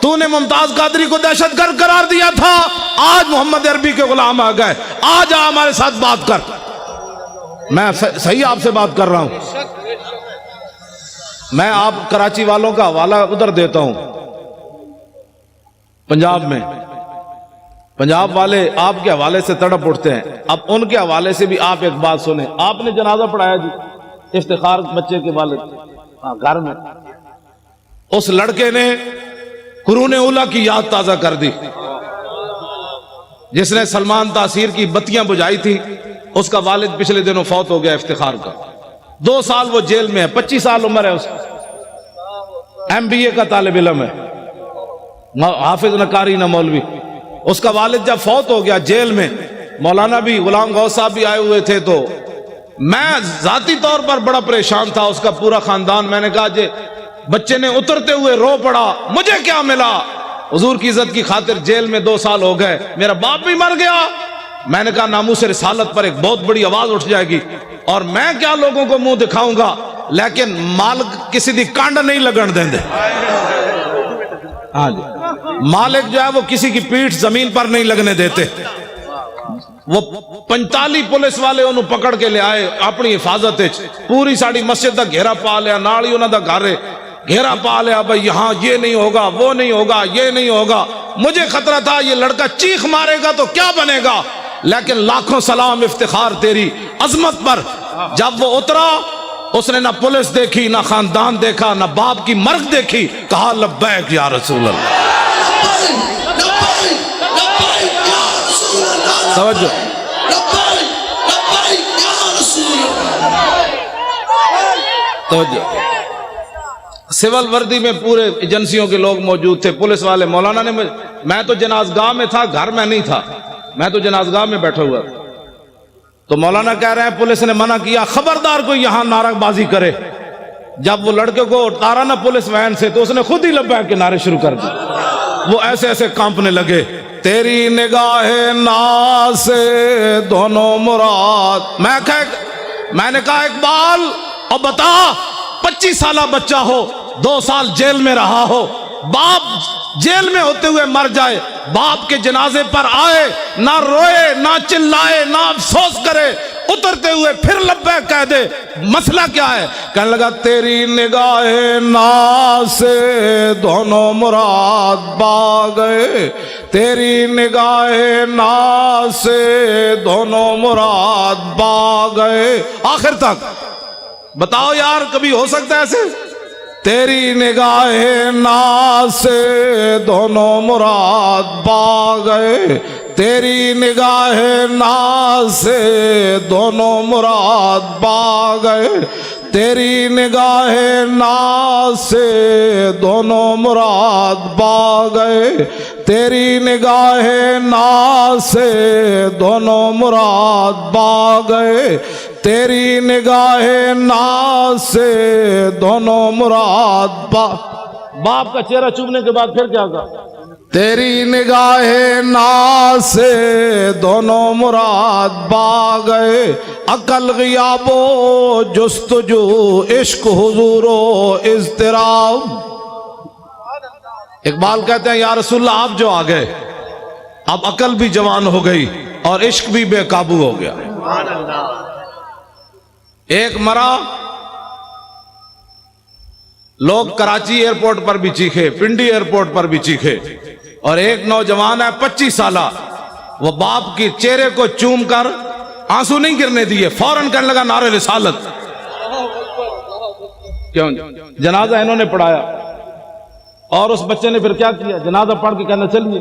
A: تو نے ممتاز قادری کو دہشت گرد قرار دیا تھا، آج محمد عربی کے غلام آ گئے، آج آ ہمارے ساتھ بات کر۔ میں صحیح آپ سے بات کر رہا ہوں۔ میں آپ کراچی والوں کا حوالہ ادھر دیتا ہوں، پنجاب میں پنجاب والے آپ کے حوالے سے تڑپ اٹھتے ہیں، اب ان کے حوالے سے بھی آپ ایک بات سنیں۔ آپ نے جنازہ پڑھایا جی افتخار بچے کے والد گھر میں، اس لڑکے نے قرون اولیٰ کی یاد تازہ کر دی، جس نے سلمان تاثیر کی بتیاں بجھائی تھی، اس کا والد پچھلے دنوں فوت ہو گیا افتخار کا، 2 سال وہ جیل میں ہے، 25 سال عمر ہے اس کی، MBA کا طالب علم ہے، حافظ نہ قاری نہ مولوی۔ اس کا والد جب فوت ہو گیا جیل میں، مولانا بھی غلام غوث صاحب بھی آئے ہوئے تھے، تو میں ذاتی طور پر بڑا پریشان تھا، اس کا پورا خاندان۔ میں نے کہا جی بچے نے اترتے ہوئے رو پڑا، مجھے کیا ملا؟ حضور کی عزت کی خاطر جیل میں 2 سال ہو گئے، میرا باپ بھی مر گیا۔ میں نے کہا ناموس رسالت پر ایک بہت بڑی آواز اٹھ جائے گی، اور میں کیا لوگوں کو منہ دکھاؤں گا، لیکن مالک کسی دی کانڈ نہیں لگن دیں دے۔ ہاں جی، مالک جو ہے وہ کسی کی پیٹھ زمین پر نہیں لگنے دیتے۔ وہ 45 پولیس والے انہوں پکڑ کے لے آئے اپنی حفاظت، پوری ساڑی مسجد دا گھیرا پا لیا، نال ہی انہوں دا گھر گھیرا پا لیا، بھائی یہاں یہ نہیں ہوگا، وہ نہیں ہوگا، یہ نہیں ہوگا۔ مجھے خطرہ تھا یہ لڑکا چیخ مارے گا تو کیا بنے گا، لیکن لاکھوں سلام افتخار تیری عظمت پر۔ جب وہ اترا، اس نے نہ پولیس دیکھی، نہ خاندان دیکھا، نہ باپ کی مرگ دیکھی، کہا لبیک یا رسول اللہ۔ توجہ، توجہ۔ سول وردی میں پورے ایجنسیوں کے لوگ موجود تھے، پولیس والے۔ مولانا نے میں تو جنازگاہ میں تھا، گھر میں نہیں تھا، میں تو جنازگاہ میں بیٹھا ہوا تھا، تو مولانا کہہ رہے ہیں پولیس نے منع کیا خبردار کوئی یہاں نعرہ بازی کرے۔ جب وہ لڑکے کو اتارا نا پولیس وین سے، تو اس نے خود ہی لبیک کے نعرے شروع کر دیے، وہ ایسے ایسے کانپنے لگے۔ تیری نگاہ ناز سے دونوں مراد۔ میں نے کہا اقبال اور بتا، 25 سالہ بچہ ہو، 2 سال جیل میں رہا ہو، باپ جیل میں ہوتے ہوئے مر جائے، باپ کے جنازے پر آئے، نہ روئے، نہ چلائے، نہ افسوس کرے، اترتے ہوئے پھر لبیک کہہ دے، مسئلہ کیا ہے؟ کہنے لگا تیری نگاہ ناز سے دونوں مراد با گئے، تیری نگاہ ناز سے دونوں مراد با گئے۔ آخر تک بتاؤ یار، کبھی ہو سکتا ہے ایسے؟ تیری نگاہ ناز سے دونوں مراد با گئے، تیری نگاہ ناز سے دونوں مراد با گئے، تیری نگاہ ناز سے دونوں مراد با گئے، تیری نگاہ ناز سے دونوں مراد با گئے، تیری نگاہ ناز سے دونوں مراد باپ کا چہرہ چومنے کے بعد پھر کیا کہا؟ تیری نگاہ ناز سے دونوں مراد با گئے، عقل غیاب و جستجو، عشق حضور و اضطراب۔ اقبال کہتے ہیں یا رسول اللہ آپ جو آ گئے، اب عقل بھی جوان ہو گئی اور عشق بھی بے قابو ہو گیا۔ ایک مرا، لوگ کراچی ایئرپورٹ پر بھی چیخے، پنڈی ایئرپورٹ پر بھی چیخے، اور ایک نوجوان ہے 25 سالہ، وہ باپ کے چہرے کو چوم کر آنسو نہیں گرنے دیے، فوراً کہنے لگا نعرہ رسالت۔ کیوں؟ جنازہ انہوں نے پڑھایا، اور اس بچے نے پھر کیا کیا؟ جنازہ پڑھ کے کہنا چلیے۔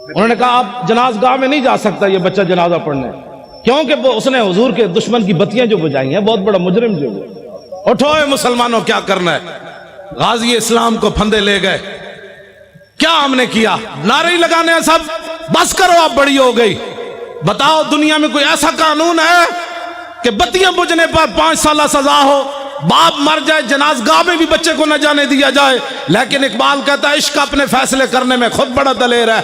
A: انہوں نے کہا آپ جنازگاہ میں نہیں جا سکتا یہ بچہ جنازہ پڑھنے، کیونکہ اس نے حضور کے دشمن کی بتیاں جو بجائی ہیں، بہت بڑا مجرم جو ہے۔ اٹھو اے مسلمانوں، کیا کرنا ہے؟ غازی اسلام کو پھندے لے گئے، کیا ہم نے کیا؟ نعرے ہی لگانے ہیں سب، بس کرو اب بڑی ہو گئی۔ بتاؤ دنیا میں کوئی ایسا قانون ہے کہ بتیاں بجھنے پر 5 سالہ سزا ہو، باپ مر جائے جنازگاہ میں بھی بچے کو نہ جانے دیا جائے؟ لیکن اقبال کہتا ہے عشق اپنے فیصلے کرنے میں خود بڑا دلیر ہے۔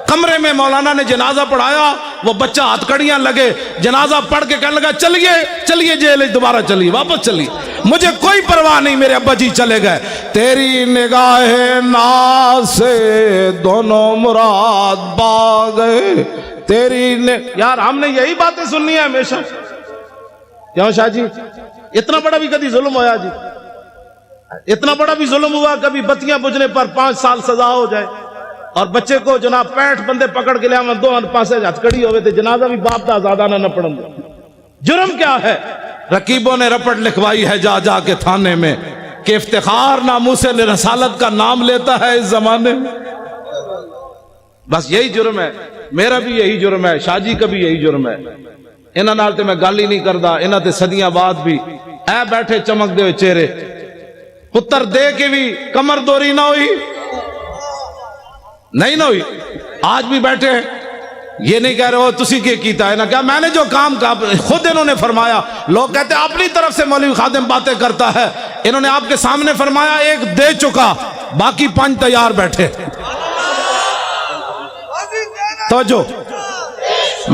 A: کمرے میں مولانا نے جنازہ پڑھایا, وہ بچہ ہتھکڑیاں لگے, جنازہ پڑھ کے کہنے لگا چلیے چلیے جیل دوبارہ چلیے, واپس چلیے, مجھے کوئی پرواہ نہیں, میرے ابا جی چلے گئے. تیری نگاہ ناز سے دونوں مراد پا گئے, یار ہم نے یہی باتیں سننی ہے ہمیشہ. کیوں شاہ جی اتنا بڑا بھی کبھی ظلم ہوا جی, اتنا بڑا بھی ظلم ہوا کبھی بتیاں بجھنے پر 5 سال سزا ہو جائے, اور بچے کو جناب 65 بندے پکڑ کے لیا میں 2 پاسے ہتھکڑی ہوئے تھے, جنازہ بھی باپ دا آزادانہ نہ پڑھن. جرم کیا ہے؟ رقیبوں نے رپٹ لکھوائی ہے جا جا کے تھانے میں کہ افتخار ناموس رسالت کا نام لیتا ہے اس زمانے میں. بس یہی جرم ہے, میرا بھی یہی جرم ہے, شاہ جی کا بھی یہی جرم ہے. انہاں نال تے میں گل ہی نہیں کردا, انہاں تے صدیاں بعد بھی اے بیٹھے چمک دے ہوئے چہرے, پتر دے کے بھی کمر دوری نہ ہوئی, نہیں نہ ہوئی. آج بھی بیٹھے یہ نہیں کہہ رہے ہو تسی کے کیتا ہے نا کیا, میں نے جو کام کہا خود انہوں نے فرمایا. لوگ کہتے ہیں اپنی طرف سے مولوی خادم باتیں کرتا ہے, انہوں نے آپ کے سامنے فرمایا 1 دے چکا, باقی 5 تیار بیٹھے. توجہ,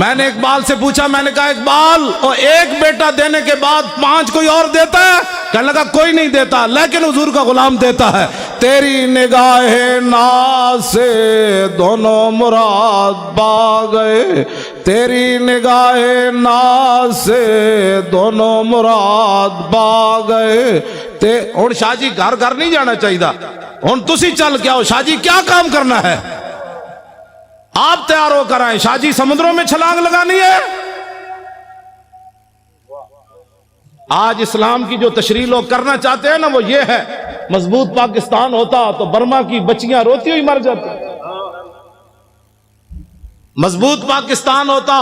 A: میں نے اقبال سے پوچھا, میں نے کہا اقبال اور 1 بیٹا دینے کے بعد 5 کوئی اور دیتا ہے؟ کہنے لگا کوئی نہیں دیتا, لیکن حضور کا غلام دیتا ہے. تیری نگاہ ناز سے دونوں مراد پا گئے, تیری نگاہ ناز سے دونوں مراد پا گئے. ہن شاہ جی گھر گھر نہیں جانا چاہیے, ہن تسی چل کے آؤ, شاہ جی کیا کام کرنا ہے آپ تیار ہو کر آئیں. شاہ جی سمندروں میں چھلانگ لگانی ہے. آج اسلام کی جو تشریح لوگ کرنا چاہتے ہیں نا وہ یہ ہے, مضبوط پاکستان ہوتا تو برما کی بچیاں روتی ہوئی مر جاتی, مضبوط پاکستان ہوتا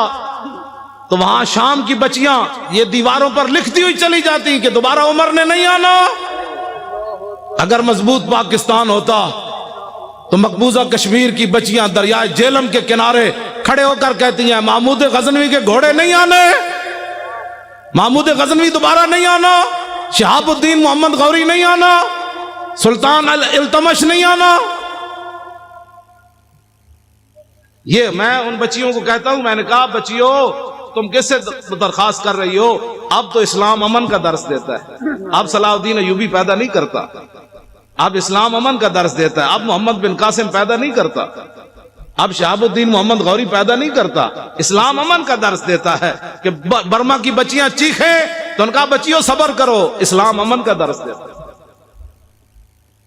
A: تو وہاں شام کی بچیاں یہ دیواروں پر لکھتی ہوئی چلی جاتی کہ دوبارہ عمر نے نہیں آنا. اگر مضبوط پاکستان ہوتا تو مقبوضہ کشمیر کی بچیاں دریائے جیلم کے کنارے کھڑے ہو کر کہتی ہیں محمود غزنوی کے گھوڑے نہیں آنے, محمود غزنوی دوبارہ نہیں آنا, شہاب الدین محمد غوری نہیں آنا, سلطان التمش نہیں آنا. یہ میں ان بچیوں کو کہتا ہوں, میں نے کہا بچیوں تم کس سے درخواست کر رہی ہو, اب تو اسلام امن کا درس دیتا ہے, اب صلاح الدین ایوبی پیدا نہیں کرتا, اب اسلام امن کا درس دیتا ہے, اب محمد بن قاسم پیدا نہیں کرتا, اب شہاب الدین محمد غوری پیدا نہیں کرتا, اسلام امن کا درس دیتا ہے کہ برما کی بچیاں چیخیں تو ان کا بچیوں صبر کرو, اسلام امن کا درس دیتا ہے.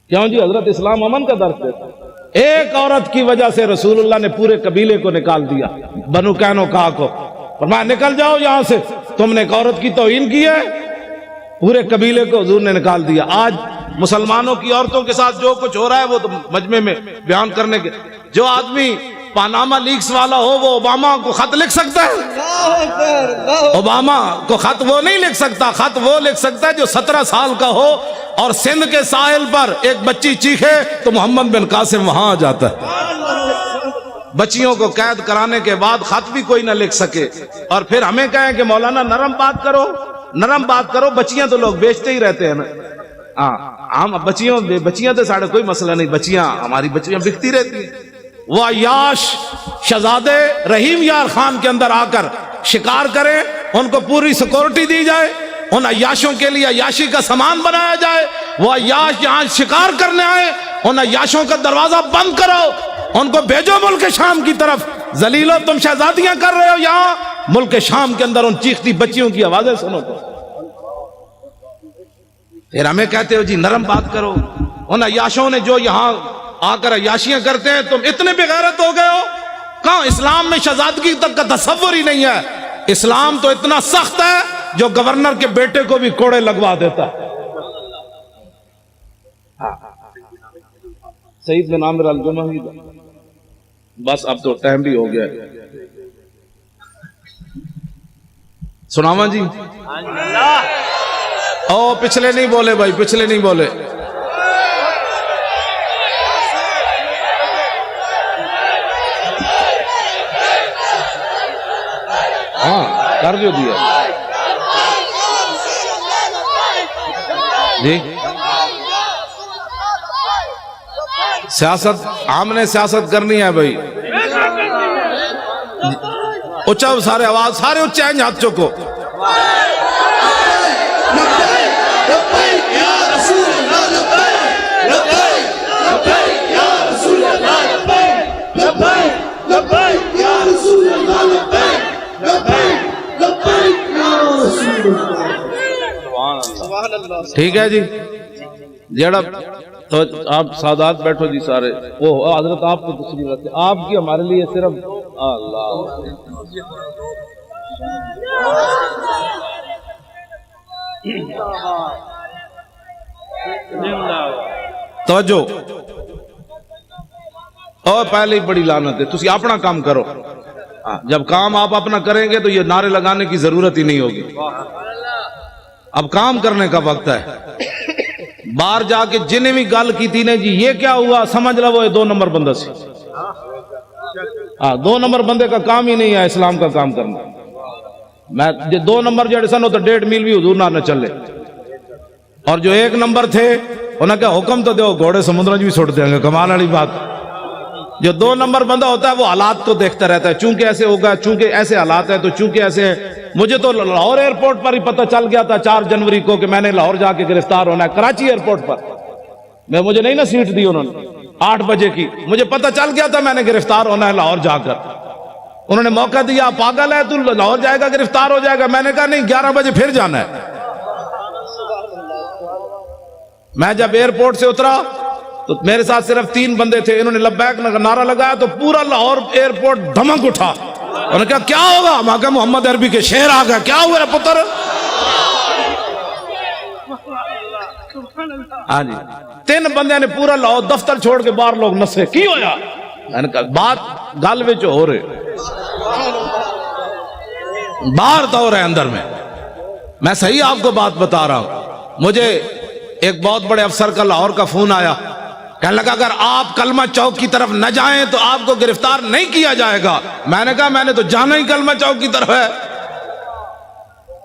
A: کیوں جی حضرت اسلام امن کا درس دیتا ہے. ایک عورت کی وجہ سے رسول اللہ نے پورے قبیلے کو نکال دیا, بنو قینقاع کو, فرمایا نکل جاؤ یہاں سے, تم نے ایک عورت کی توہین کی ہے, پورے قبیلے کو حضور نے نکال دیا. آج مسلمانوں کی عورتوں کے ساتھ جو کچھ ہو رہا ہے وہ تو مجمع میں بیان کرنے کے, جو آدمی پاناما لیکس والا ہو وہ اوباما کو خط لکھ سکتا ہے؟ اوباما کو خط وہ نہیں لکھ سکتا, خط وہ لکھ سکتا ہے جو 17 سال کا ہو اور سندھ کے ساحل پر ایک بچی چیخے تو محمد بن قاسم وہاں آ جاتا ہے. بچیوں کو قید کرانے کے بعد خط بھی کوئی نہ لکھ سکے, اور پھر ہمیں کہیں کہ مولانا نرم بات کرو, نرم بات کرو. بچیاں تو لوگ بیچتے ہی رہتے ہیں نا, ہم بچیاں تو ساڑھے کوئی مسئلہ نہیں, بچیاں ہماری بچیاں بکتی رہتی ہیں. وہ عیاش شہزادے رحیم یار خان کے اندر آ کر شکار کریں, ان کو پوری سیکورٹی دی جائے, ان عیاشوں کے لیے عیاشی کا سامان بنایا جائے. وہ عیاش یہاں شکار کرنے آئے, ان عیاشوں کا دروازہ بند کرو, ان کو بھیجو ملک شام کی طرف. ذلیلو تم شہزادیاں کر رہے ہو یہاں, ملک شام کے اندر ان چیختی بچیوں کی آوازیں سنو. تو پھر ہمیں کہتے ہو جی نرم بات کرو. ان عیاشوں نے جو یہاں آ کر عیاشیاں کرتے ہیں, تم اتنے بے غیرت ہو گئے ہو. کہاں اسلام میں شہزادگی تک کا تصور ہی نہیں ہے. اسلام تو اتنا سخت ہے جو گورنر کے بیٹے کو بھی کوڑے لگوا دیتا ہے. سعید بن عامر الجمحی. بس اب تو ٹائم بھی ہو گیا ہے, سناواں جی. او پچھلے نہیں بولے بھائی, پچھلے نہیں بولے. ہاں کر جو دیا جی. سیاست ہم نے سیاست کرنی ہے بھائی, اچھا سارے آواز سارے اچھے ہیں ہاتھ چوکو ٹھیک ہے جی جڑا تو آپ سادات بیٹھو جی سارے وہ حضرت آپ کو دوسری بات ہے آپ کی ہمارے لیے صرف اللہ توجہ اور پہلے ہی بڑی لعنت ہے تسی اپنا کام کرو جب کام آپ اپنا کریں گے تو یہ نعرے لگانے کی ضرورت ہی نہیں ہوگی اب کام کرنے کا وقت ہے باہر جا کے جنہیں بھی گل کی تھی نے جی یہ کیا ہوا سمجھ لو وہ 2 نمبر بندہ سی 2 نمبر بندے کا کام ہی نہیں ہے اسلام کا کام کرنا میں 2 نمبر جڑے سن تو 1.5 میل بھی حضور نہ چلے اور جو 1 نمبر تھے انہوں نے کہا حکم تو دو گھوڑے سمندر بھی چھوڑ دیں گے کمال والی بات جو 2 نمبر بندہ ہوتا ہے وہ حالات کو دیکھتا رہتا ہے چونکہ ایسے ہوگا چونکہ ایسے حالات ہیں تو چونکہ ایسے ہیں مجھے تو لاہور ایئرپورٹ پر ہی پتہ چل گیا تھا 4 جنوری کو کہ میں نے لاہور جا کے گرفتار ہونا ہے کراچی ایئرپورٹ پر مجھے نہیں نا سیٹ دی انہوں نے 8 بجے کی مجھے پتہ چل گیا تھا میں نے گرفتار ہونا ہے لاہور جا کر انہوں نے موقع دیا پاگل ہے تو لاہور جائے گا گرفتار ہو جائے گا میں نے کہا نہیں 11 بجے پھر جانا ہے میں جب ایئرپورٹ سے اترا تو میرے ساتھ صرف 3 بندے تھے انہوں نے لبیک نعرہ لگایا تو پورا لاہور ایئرپورٹ دھمک اٹھا انہوں نے کہا کیا ہوگا ہم کہا محمد عربی کے شعر آ گیا کیا ہوا پتر ہاں جی 3 بندے نے پورا لاہور دفتر چھوڑ کے باہر لوگ نسے کی ہویا میں نے کہا بات گل وچ ہو رہے باہر تو ہو رہے اندر میں صحیح آپ کو بات بتا رہا ہوں مجھے ایک بہت بڑے افسر کا لاہور کا فون آیا کہنے لگا اگر آپ کلمہ چوک کی طرف نہ جائیں تو آپ کو گرفتار نہیں کیا جائے گا میں نے کہا میں نے تو جانا ہی کلمہ چوک کی طرف ہے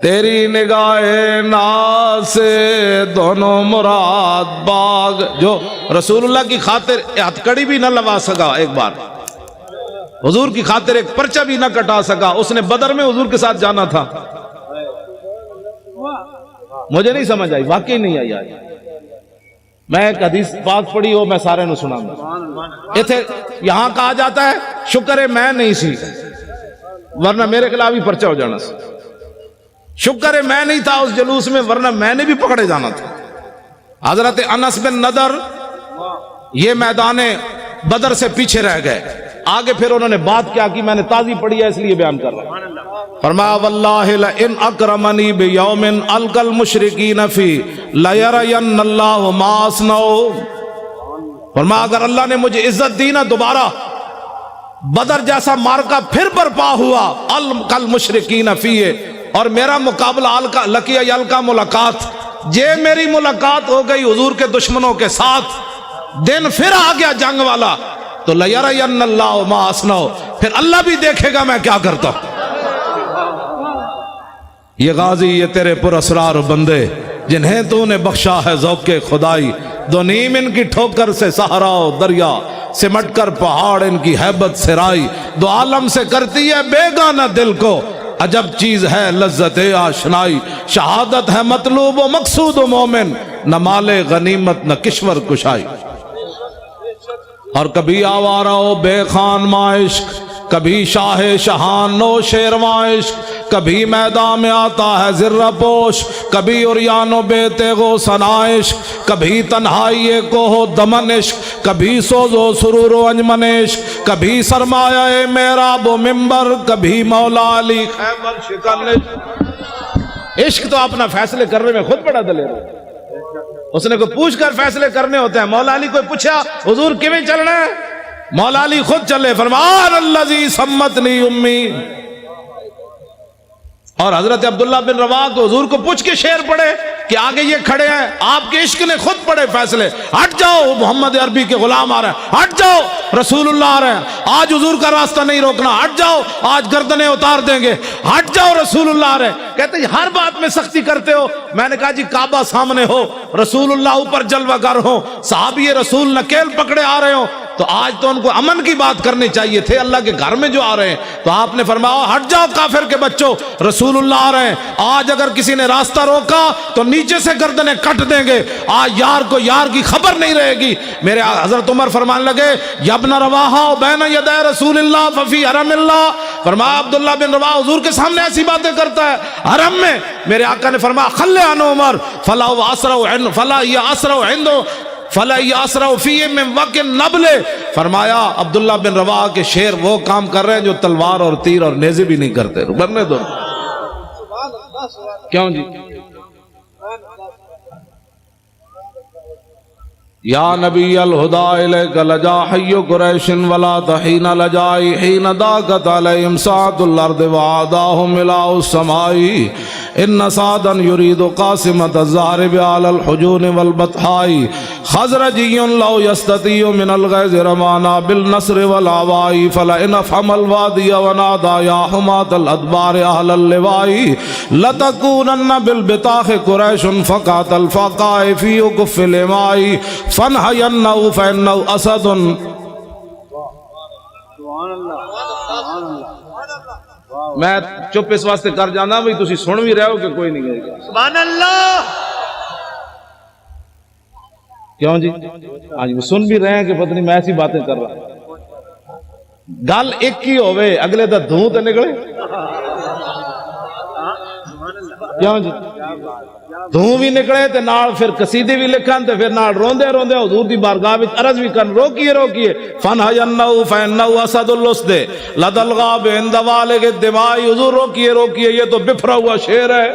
A: تیری نگاہ ناز سے دونوں مراد باغ جو رسول اللہ کی خاطر ہتھکڑی بھی نہ لگا سکا ایک بار حضور کی خاطر ایک پرچہ بھی نہ کٹا سکا اس نے بدر میں حضور کے ساتھ جانا تھا مجھے نہیں سمجھ آئی واقعی نہیں آئی آج میں ایک حدیث بات پڑھی ہو میں سارے نو سنا یہاں کہا جاتا ہے شکر ہے میں نہیں سی ورنہ میرے خلاف ہی پرچہ ہو جانا سی شکر ہے میں نہیں تھا اس جلوس میں ورنہ میں نے بھی پکڑے جانا تھا حضرت انس بن نضر یہ میدان بدر سے پیچھے رہ گئے آگے پھر انہوں نے بات کیا کی میں نے تازی پڑھی ہے اس لیے بیان کر رہا ہوں فرمایا واللہ لئن اکرمنی بیوم القى المشرکین فی لیرین اللہ ما اصنعوا فرمایا اگر اللہ نے مجھے عزت دی نا دوبارہ بدر جیسا مارکا پھر برپا ہوا القى المشرکین فی اور میرا مقابلہ لقی القى ملاقات میری ملاقات ہو گئی حضور کے دشمنوں کے ساتھ دن پھر آ گیا جنگ والا تو لیرین اللہ ما اصنعوا پھر اللہ بھی دیکھے گا میں کیا کرتا ہوں یہ غازی یہ تیرے پر اسرار بندے جنہیں تو نے بخشا ہے ذوق خدائی دو نیم ان کی ٹھوکر سے صحرا و دریا سمٹ کر پہاڑ ان کی ہیبت سے رائی دو عالم سے کرتی ہے بیگانہ دل کو عجب چیز ہے لذت آشنائی شہادت ہے مطلوب و مقصود و مومن نہ مال غنیمت نہ کشور کشائی اور کبھی آوارہ و بے خان معاشق کبھی شاہ شہان نو شیرواں عشق کبھی میدان میں آتا ہے ذرہ پوش کبھی اریان و بے تیغ و ثنائش کبھی تنہائی کو ہو دمن عشق کبھی سوز و سرور و انجمن عشق کبھی سرمایہ محراب و ممبر کبھی مولا علی خیبر شکن عشق تو اپنا فیصلے کرنے میں خود بڑا دلیر ہے اس نے کوئی پوچھ کر فیصلے کرنے ہوتے ہیں مولا علی کوئی پوچھا حضور کیویں چلنا ہے مولا علی خود چلے فرمان الذی سمتنی امی اور حضرت عبداللہ بن رواح کو حضور کو پوچھ کے شعر پڑھے کہ آگے یہ کھڑے ہیں آپ کے عشق نے خود پڑھے فیصلے ہٹ جاؤ محمد عربی کے غلام آ رہے ہیں ہٹ جاؤ رسول اللہ آ رہے ہیں آج حضور کا راستہ نہیں روکنا ہٹ جاؤ آج گردنیں اتار دیں گے ہٹ جاؤ رسول اللہ آ رہے ہیں کہتے ہیں ہر بات میں سختی کرتے ہو میں نے کہا جی کعبہ سامنے ہو رسول اللہ اوپر جلوہ گر ہو صحابی رسول نکیل پکڑے آ رہے ہو تو آج تو ان کو امن کی بات کرنی چاہیے تھے، اللہ کے گھر میں جو آ رہے ہیں تو آپ نے فرمایا ہٹ جاؤ کافر کے بچوں، رسول اللہ آ رہے ہیں، آج اگر کسی نے راستہ روکا تو نیچے سے گردنیں کٹ دیں گے، آج یار کو یار کی خبر نہیں رہے گی۔ میرے حضرت عمر فرمانے لگے یا ابن رواحہ بین یدی رسول اللہ ففی حرم اللہ، فرمایا عبداللہ بن رواحہ حضور کے سامنے ایسی باتیں کرتا ہے حرم میں۔ میرے آقا نے فرمایا خلی عن عمر فلا یاسرع فی من وقت النبل، فرمایا عبداللہ بن رواحہ کے شیر وہ کام کر رہے ہیں جو تلوار اور تیر اور نیزے بھی نہیں کرتے، برنے دو کیوں جی؟ یا نبی الہدا الیک لجا حی قریش ولا تحین لجائی حین داقت علیہم ساعت الارض وعاداہم الہ السماء ان سعدا یرید قاسمت الزہرب علی الحجون والبطحاء خزرجی لو یستطیع من الغیظ رمانا بالنصر والعواء فلئن افحم الوادی ونادا یا حمات الادبار اہل اللواء لتکونن بالبطاخ قریش فقات الفقاء فی اکف الاماء فنحینہو فینہو اسد۔ میں چپ اس واسطے کر جانا بھئی تسی سن بھی رہے ہو کہ کوئی نہیں گئے گا؟
C: سبحان اللہ،
A: کیوں جی؟ آج وہ سن بھی رہے ہیں کہ پتہ نہیں میں ایسی باتیں کر رہا ہوں۔ گل ایک ہی ہوئے اگلے دا دھوں تے نکلے، کیوں جی؟ دھوں بھی نکلے تے نال پھر قصیدے بھی لکھن تے پھر نال روندے روندے حضور دی بارگاہ وچ عرض بھی کرن روکیے روکیے فنحینہو فینہو اسد الاسد لدى الغاب عند والغ الدماء، حضور روکیے روکیے یہ تو بفرا ہوا شیر ہے،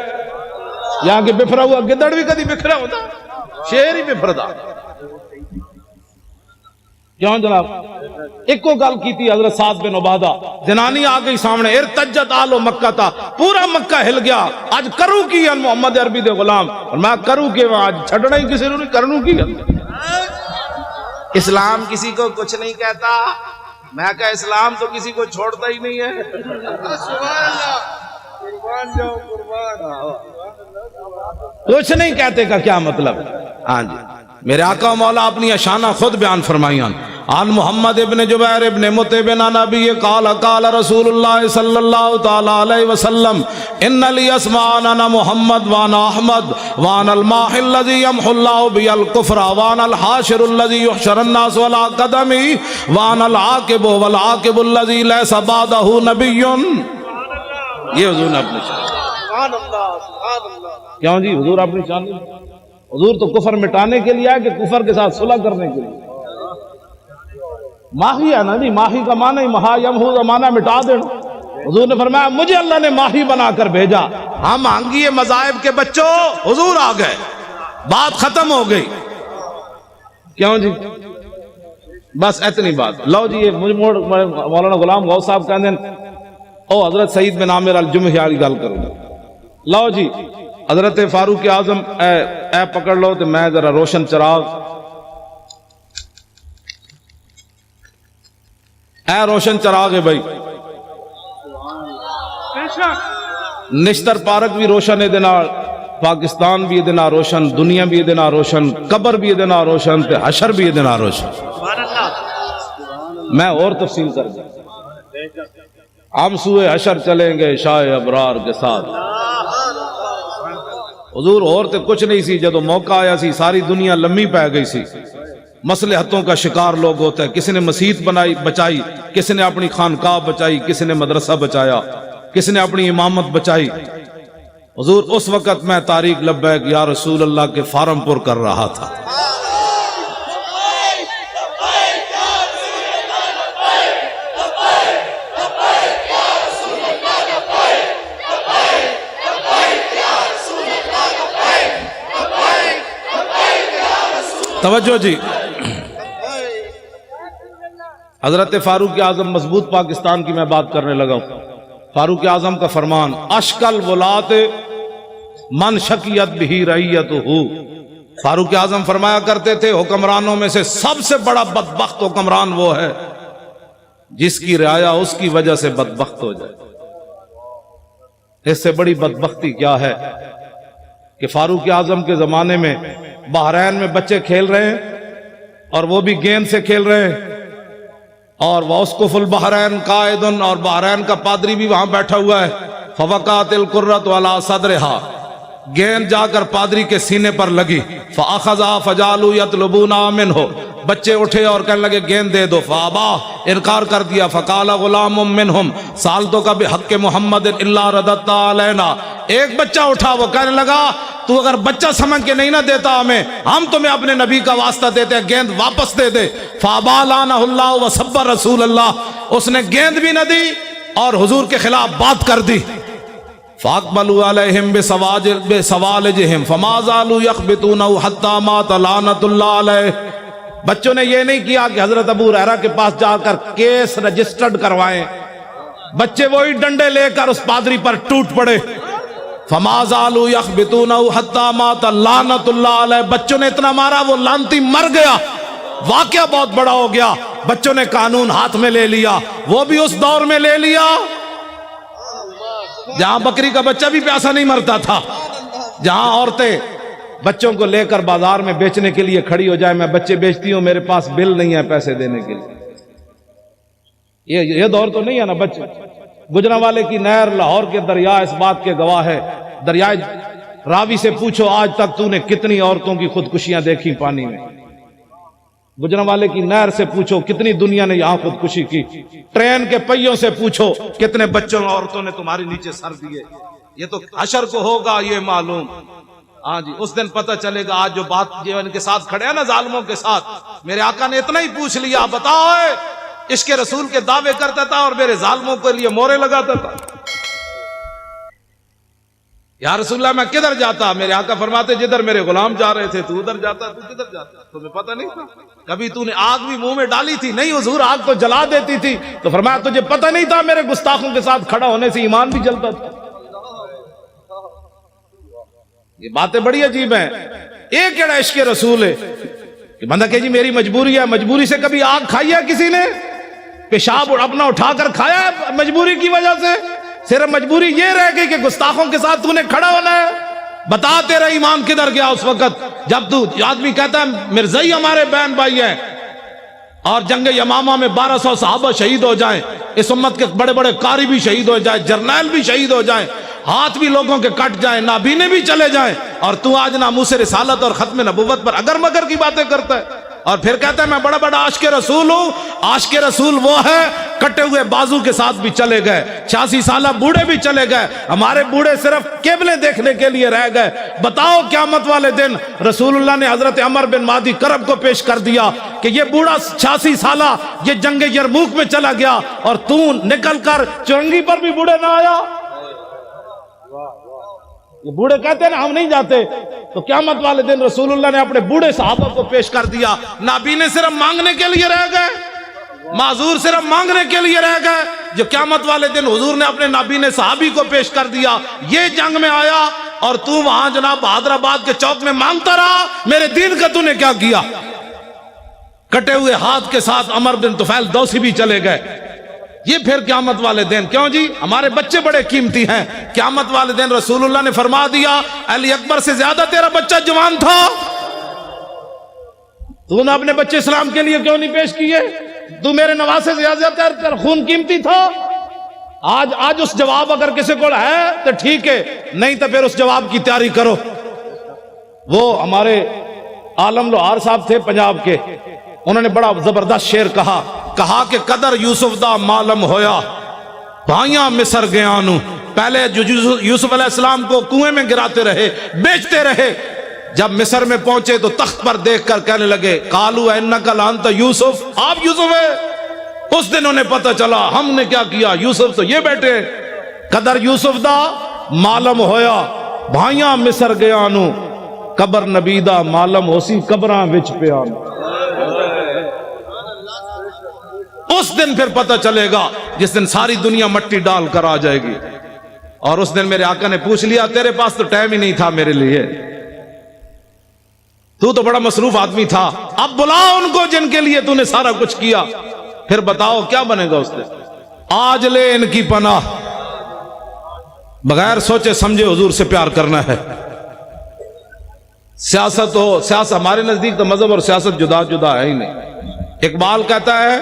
A: یہاں کہ بفرا ہوا گدڑ بھی کدی بکھرا ہوتا، شیر ہی بفردا۔ کیوں جناب؟ ایک کو گل کی تھی حضرت سعد بن عبادہ، جنانی آ گئی سامنے، ارتجت آل مکہ تھا، پورا مکہ ہل گیا، آج کروں کی ہے محمد عربی دے غلام، اور میں کروں کی آج چھڑنا ہی کسی نے نہیں کرنوں کی ہے۔
C: اسلام کسی کو کچھ نہیں کہتا، میں کہا اسلام تو کسی کو چھوڑتا ہی نہیں ہے۔
A: کچھ نہیں کہتے کا کیا مطلب؟ ہاں جی، میرے آقا مولا اپنی اشانہ خود بیان فرمائیاں۔ عن محمد ابن جبیر ابن مطعب عن نبی قال قال رسول اللہ صلی اللہ تعالی علیہ وسلم ان لی اسماء انا محمد وانا احمد وانا الماح الذی یمحو اللہ بی الکفر وانا الحاشر الذی یحشر الناس ولا قدمی وانا العاقب والعاقب الذی لیس بعدہ نبی۔ یہ حضور نے اپنی شان،
C: سبحان اللہ، سبحان اللہ۔
A: کیوں جی؟ حضور اپنی شان، حضور تو کفر مٹانے کے لیے ہے کہ کفر کے ساتھ صلح کرنے کے لیے؟ ماہی ہے نا جی، ماہی کا معنی مہا یمحو کا معنی مٹا دینا۔ حضور نے فرمایا مجھے اللہ نے ماہی بنا کر بھیجا، ہم آنگیے مذاہب کے بچوں، حضور آ گئے، بات ختم ہو گئی۔ کیوں جی؟ بس اتنی بات۔ لو جی یہ مولانا غلام غوث صاحب کہتے ہیں او حضرت سعید بن عامر الجمحی والی گل کروں گا۔ لو جی حضرت فاروق اعظم اے پکڑ لو تو میں ذرا روشن چراغ، اے روشن چراغ ہے بھائی، نشتر پارک بھی روشن ہے دینا، پاکستان بھی دینا روشن، دنیا بھی دینا روشن، قبر بھی دینا روشن، تے حشر بھی دینا روشن۔ میں اور تفصیل کر دوں، ہم سوئے حشر چلیں گے شاہ ابرار کے ساتھ۔ حضور اور تے کچھ نہیں سی، جدو موقع آیا سی ساری دنیا لمبی پہ گئی سی، مصلحتوں کا شکار لوگ ہوتا ہے، کسی نے مسجد بنائی بچائی، کسی نے اپنی خانقاہ بچائی، کسی نے مدرسہ بچایا، کسی نے اپنی امامت بچائی۔ حضور اس وقت میں طارق لبیک یا رسول اللہ کے فارم پر کر رہا تھا۔ توجہ جی، حضرت فاروق اعظم مضبوط پاکستان کی میں بات کرنے لگا ہوں۔ فاروق اعظم کا فرمان اشکل ولات من شکیت بھی رعیتہ، فاروق اعظم فرمایا کرتے تھے حکمرانوں میں سے سب سے بڑا بدبخت حکمران وہ ہے جس کی رعایا اس کی وجہ سے بدبخت ہو جائے۔ اس سے بڑی بدبختی کیا ہے کہ فاروق اعظم کے زمانے میں بحرین میں بچے کھیل رہے ہیں اور وہ بھی گیند سے کھیل رہے ہیں، اور واسقف البحرین قائدن، اور بحرین کا پادری بھی وہاں بیٹھا ہوا ہے. فوقعت القرۃ علی صدرہا، گیند جا کر پادری کے سینے پر لگی. فاخذا فجعلوا یطلبون منہ، بچے اٹھے اور کہنے لگے گیند دے دو. فابا، انکار کر دیا. فقال غلام منہم سالتک بحق محمد الا رددت علینا، ایک بچہ اٹھا، وہ کہنے لگا تو اگر بچہ سمجھ کے نہیں نہ دیتا ہمیں، ہم تمہیں اپنے نبی کا واسطہ دیتے ہیں، گیند واپس دے دے. فابا لعنہ اللہ وسب رسول اللہ، اس نے گیند بھی نہ دی اور حضور کے خلاف بات کر دی. فاقبلوا علیہم بسوالجہم فما زالوا یخبطونہ حتی مات لعنۃ اللہ علیہ. بچوں نے یہ نہیں کیا کہ حضرت ابو ہریرہ کے پاس جا کر کیس رجسٹرڈ کروائیں، بچے وہی ڈنڈے لے کر اس پادری پر ٹوٹ پڑے. فما زالوا یخبطونہ حتی مات لعنۃ اللہ علیہ، بچوں نے اتنا مارا وہ لعنتی مر گیا. واقعہ بہت بڑا ہو گیا، بچوں نے قانون ہاتھ میں لے لیا. وہ بھی اس دور میں لے لیا جہاں بکری کا بچہ بھی پیاسا نہیں مرتا تھا، جہاں عورتیں بچوں کو لے کر بازار میں بیچنے کے لیے کھڑی ہو جائے، میں بچے بیچتی ہوں، میرے پاس بل نہیں ہے پیسے دینے کے لیے. یہ دور تو نہیں ہے نا. بچے گجرانوالے کی نہر لاہور کے دریا اس بات کے گواہ ہے. دریائے راوی سے پوچھو آج تک تو نے کتنی عورتوں کی خودکشیاں دیکھی پانی میں. گجرانوالے کی نہر سے پوچھو کتنی دنیا نے یہاں خودکشی کی. ٹرین کے پہیوں سے پوچھو کتنے بچوں اور عورتوں نے تمہارے نیچے سر دیے. یہ تو حشر کو ہوگا یہ معلوم. ہاں جی، اس دن پتہ چلے گا. آج جو بات جو ان کے ساتھ کھڑے ہیں نا ظالموں کے ساتھ، میرے آقا نے اتنا ہی پوچھ لیا، بتاؤ عشق رسول کے دعوے کرتا تھا اور میرے ظالموں کے لیے مورے لگاتا تھا. یا رسول اللہ میں کدھر جاتا؟ میرے آقا فرماتے جدھر میرے غلام جا رہے تھے تو ادھر جاتا. تو کدھر جاتا؟ تمہیں پتہ نہیں تھا؟ کبھی تو نے آگ بھی منہ میں ڈالی تھی؟ نہیں حضور، آگ تو جلا دیتی تھی. تو فرمایا تجھے پتہ نہیں تھا میرے گستاخوں کے ساتھ کھڑا ہونے سے ایمان بھی جلتا تھا. یہ باتیں بڑی عجیب ہیں. ایک کیڑا عشق رسول ہے کہ بندہ کہ جی میری مجبوری ہے. مجبوری سے کبھی آگ کھائی ہے کسی نے؟ پیشاب اپنا اٹھا کر کھایا ہے مجبوری کی وجہ سے؟ صرف مجبوری یہ رہ گئی کہ گستاخوں کے ساتھ تو نے کھڑا ہونا ہے. بتا تیرا ایمان کدھر گیا اس وقت جب تو آدمی کہتا ہے مرزائی ہمارے بہن بھائی ہیں اور جنگ یمامہ میں 1200 صحابہ شہید ہو جائیں، اس امت کے بڑے بڑے قاری بھی شہید ہو جائیں، جرنیل بھی شہید ہو جائیں، ہاتھ بھی لوگوں کے کٹ جائیں، نابینے بھی چلے جائیں، اور تو آج ناموس رسالت اور ختم نبوت پر اگر مگر کی باتیں کرتا ہے اور پھر کہتا ہے میں بڑا بڑا عاشق رسول ہوں. عاشق رسول وہ ہے کٹے ہوئے بازو کے ساتھ بھی چلے گئے، 86 سالہ بوڑھے بھی چلے گئے. ہمارے بوڑھے صرف قبلے دیکھنے کے لیے رہ گئے. بتاؤ قیامت والے دن رسول اللہ نے حضرت عمر بن مادی کرب کو پیش کر دیا کہ یہ بوڑھا 86 سالہ یہ جنگ یرموک میں چلا گیا اور تو نکل کر چرنگی پر بھی بوڑھے نہ آیا. یہ بوڑھے کہتے ہیں نا ہم نہیں جاتے. تو قیامت والے دن رسول اللہ نے اپنے بوڑھے صحابہ کو پیش کر دیا. نابینے صرف مانگنے کے لیے رہ گئے، معذور صرف مانگنے کے لیے رہ گئے. جو قیامت والے دن حضور نے اپنے نابینے صحابی کو پیش کر دیا، یہ جنگ میں آیا اور تو وہاں جناب بہادر آباد کے چوک میں مانگتا رہا میرے دین کا تو نے کیا کیا. کٹے ہوئے ہاتھ کے ساتھ عمر بن طفیل دوسی بھی چلے گئے. یہ پھر قیامت والے دن کیوں جی؟ ہمارے بچے بڑے قیمتی ہیں. قیامت والے دن رسول اللہ نے فرما دیا علی اکبر سے زیادہ تیرا بچہ جوان تھا، تو نے اپنے بچے اسلام کے لیے کیوں نہیں پیش کیے؟ تو میرے نواسے سے زیادہ تیرا خون قیمتی تھا. آج اس جواب اگر کسی کو ہے تو ٹھیک ہے، نہیں تو پھر اس جواب کی تیاری کرو. وہ ہمارے عالم لوہار صاحب تھے پنجاب کے، انہوں نے بڑا زبردست شعر کہا کہ قدر یوسف دا معلوم ہویا بھائیاں مصر گیا نو. پہلے جو یوسف علیہ السلام کو کنویں میں گراتے رہے، بیچتے رہے، جب مصر میں پہنچے تو تخت پر دیکھ کر کہنے لگے قالو انکا لانت یوسف، آپ یوسف ہے. اس دن انہیں پتہ چلا ہم نے کیا کیا، یوسف تو یہ بیٹے. قدر یوسف دا معلوم ہویا بھائیاں مصر گیا نو، قبر نبی دا معلوم ہوسی قبراں وچ پیا. اس دن پھر پتہ چلے گا جس دن ساری دنیا مٹی ڈال کر آ جائے گی. اور اس دن میرے آقا نے پوچھ لیا تیرے پاس تو ٹائم ہی نہیں تھا میرے لیے، تو بڑا مصروف آدمی تھا، اب بلا ان کو جن کے لیے تو نے سارا کچھ کیا. پھر بتاؤ کیا بنے گا اس دن. آج لے ان کی پناہ، بغیر سوچے سمجھے حضور سے پیار کرنا ہے. سیاست ہمارے نزدیک تو مذہب اور سیاست جدا جدا ہے ہی نہیں. اقبال کہتا ہے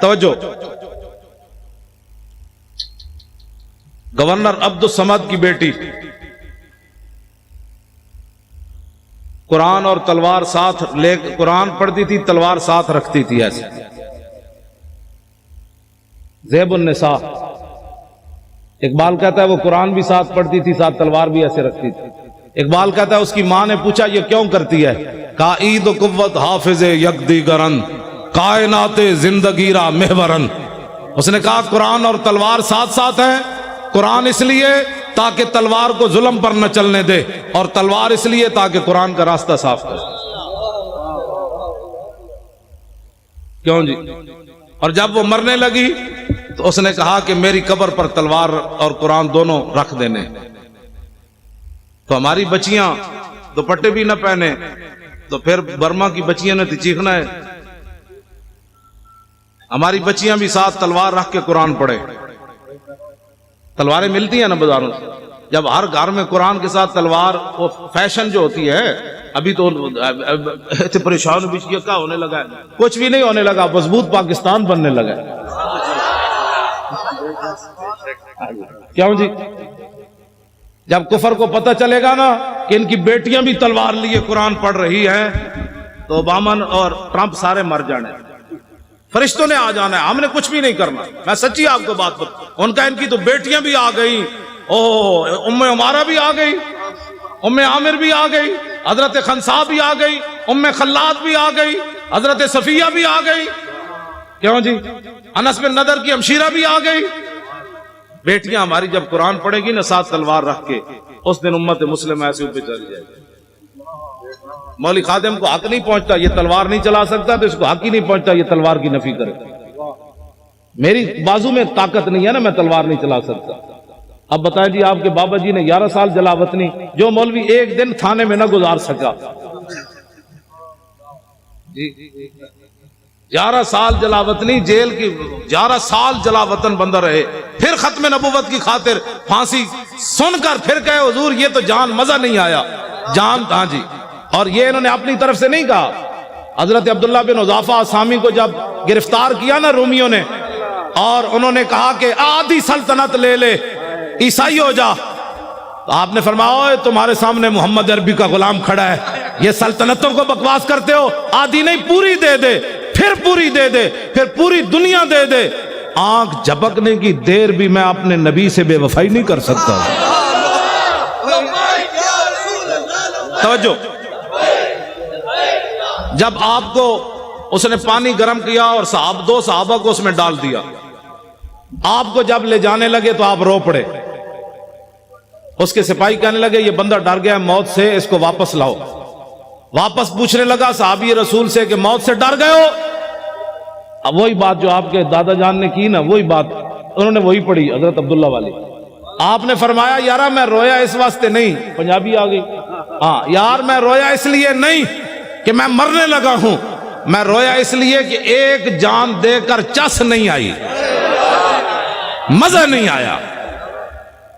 A: توجہ، گورنر عبد الصمد کی بیٹی قرآن اور تلوار ساتھ لے، قرآن پڑھتی تھی، تلوار ساتھ رکھتی تھی ایسے. زیب النساء. اقبال کہتا ہے وہ قرآن بھی ساتھ پڑھتی تھی، ساتھ تلوار بھی ایسے رکھتی تھی. اقبال کہتا ہے اس کی ماں نے پوچھا یہ کیوں کرتی ہے؟ کہا عید و قوت حافظ یک دیگرن، کائنات زندگی را محورن. اس نے کہا قرآن اور تلوار ساتھ ساتھ ہیں. قرآن اس لیے تاکہ تلوار کو ظلم پر نہ چلنے دے، اور تلوار اس لیے تاکہ قرآن کا راستہ صاف کرے. کیوں جی؟ اور جب وہ مرنے لگی تو اس نے کہا کہ میری قبر پر تلوار اور قرآن دونوں رکھ دینے. تو ہماری بچیاں دوپٹے بھی نہ پہنے تو پھر برما کی بچیاں نے تو چیخنا ہے. ہماری بچیاں بھی ساتھ تلوار رکھ کے قرآن پڑھے. تلواریں ملتی ہیں نا بازاروں سے. جب ہر گھر میں قرآن کے ساتھ تلوار، وہ فیشن جو ہوتی ہے، ابھی تو پریشان بھی کیا ہونے لگا ہے. کچھ بھی نہیں ہونے لگا، مضبوط پاکستان بننے لگا ہے. کیوں جی؟ جب کفر کو پتہ چلے گا نا کہ ان کی بیٹیاں بھی تلوار لیے قرآن پڑھ رہی ہیں تو اوباما اور ٹرمپ سارے مر جانے. فرشتوں نے آ جانا ہے، ہم نے کچھ بھی نہیں کرنا. میں سچی آپ کو بات بتا، ان کا ان کی تو بیٹیاں بھی آ گئی، ام عمارہ بھی آ گئی، ام عامر بھی آ گئی، حضرت خنسا بھی آ گئی، ام خلاد بھی آ گئی، حضرت صفیہ بھی آ گئی. کیوں جی؟ انس بن نضر کی ہمشیرہ بھی آ گئی. بیٹیاں ہماری جب قرآن پڑھے گی نا ساتھ تلوار رکھ کے، اس دن امت مسلم ایسے اوپر چل جائے گی. مولوی خادم کو حق نہیں پہنچتا یہ تلوار نہیں چلا سکتا، تو اس کو حق ہی نہیں پہنچتا یہ تلوار کی نفی کرے. میری بازو میں طاقت نہیں ہے نا، میں تلوار نہیں چلا سکتا. اب بتائیں جی، آپ کے بابا جی نے 11 سال جلاوطنی، جو مولوی ایک دن تھانے میں نہ گزار سکا. 11 سال جلاوطنی جیل کی، 11 سال جلاوطن بندہ رہے، پھر ختم نبوت کی خاطر پھانسی سن کر پھر کہے حضور یہ تو جان مزہ نہیں آیا جان. ہاں جی. اور یہ انہوں نے اپنی طرف سے نہیں کہا. حضرت عبداللہ بن حذافہ اسامی کو جب گرفتار کیا نا رومیوں نے، اور انہوں نے کہا کہ آدھی سلطنت لے لے، عیسائی ہو جا، تو آپ نے فرمایا تمہارے سامنے محمد عربی کا غلام کھڑا ہے، یہ سلطنتوں کو بکواس کرتے ہو، آدھی نہیں پوری دے دے، پھر پوری دے دے، پھر پوری دنیا دے دے. آنکھ جھپکنے کی دیر بھی میں اپنے نبی سے بے وفائی نہیں کر سکتا. توجہ. جب آپ کو اس نے پانی گرم کیا اور دو صحابہ کو اس میں ڈال دیا، آپ کو جب لے جانے لگے تو آپ رو پڑے. اس کے سپاہی کہنے لگے یہ بندہ ڈر گیا موت سے، اس کو واپس لاؤ. واپس پوچھنے لگا صحابی رسول سے کہ موت سے ڈر گئے ہو؟ اب وہی بات جو آپ کے دادا جان نے کی نا، وہی بات انہوں نے وہی پڑھی حضرت عبداللہ والی. آپ نے فرمایا یارا میں رویا اس واسطے نہیں، پنجابی آ گئی، ہاں یار میں رویا اس لیے نہیں کہ میں مرنے لگا ہوں، میں رویا اس لیے کہ ایک جان دے کر چس نہیں آئی، مزہ نہیں آیا.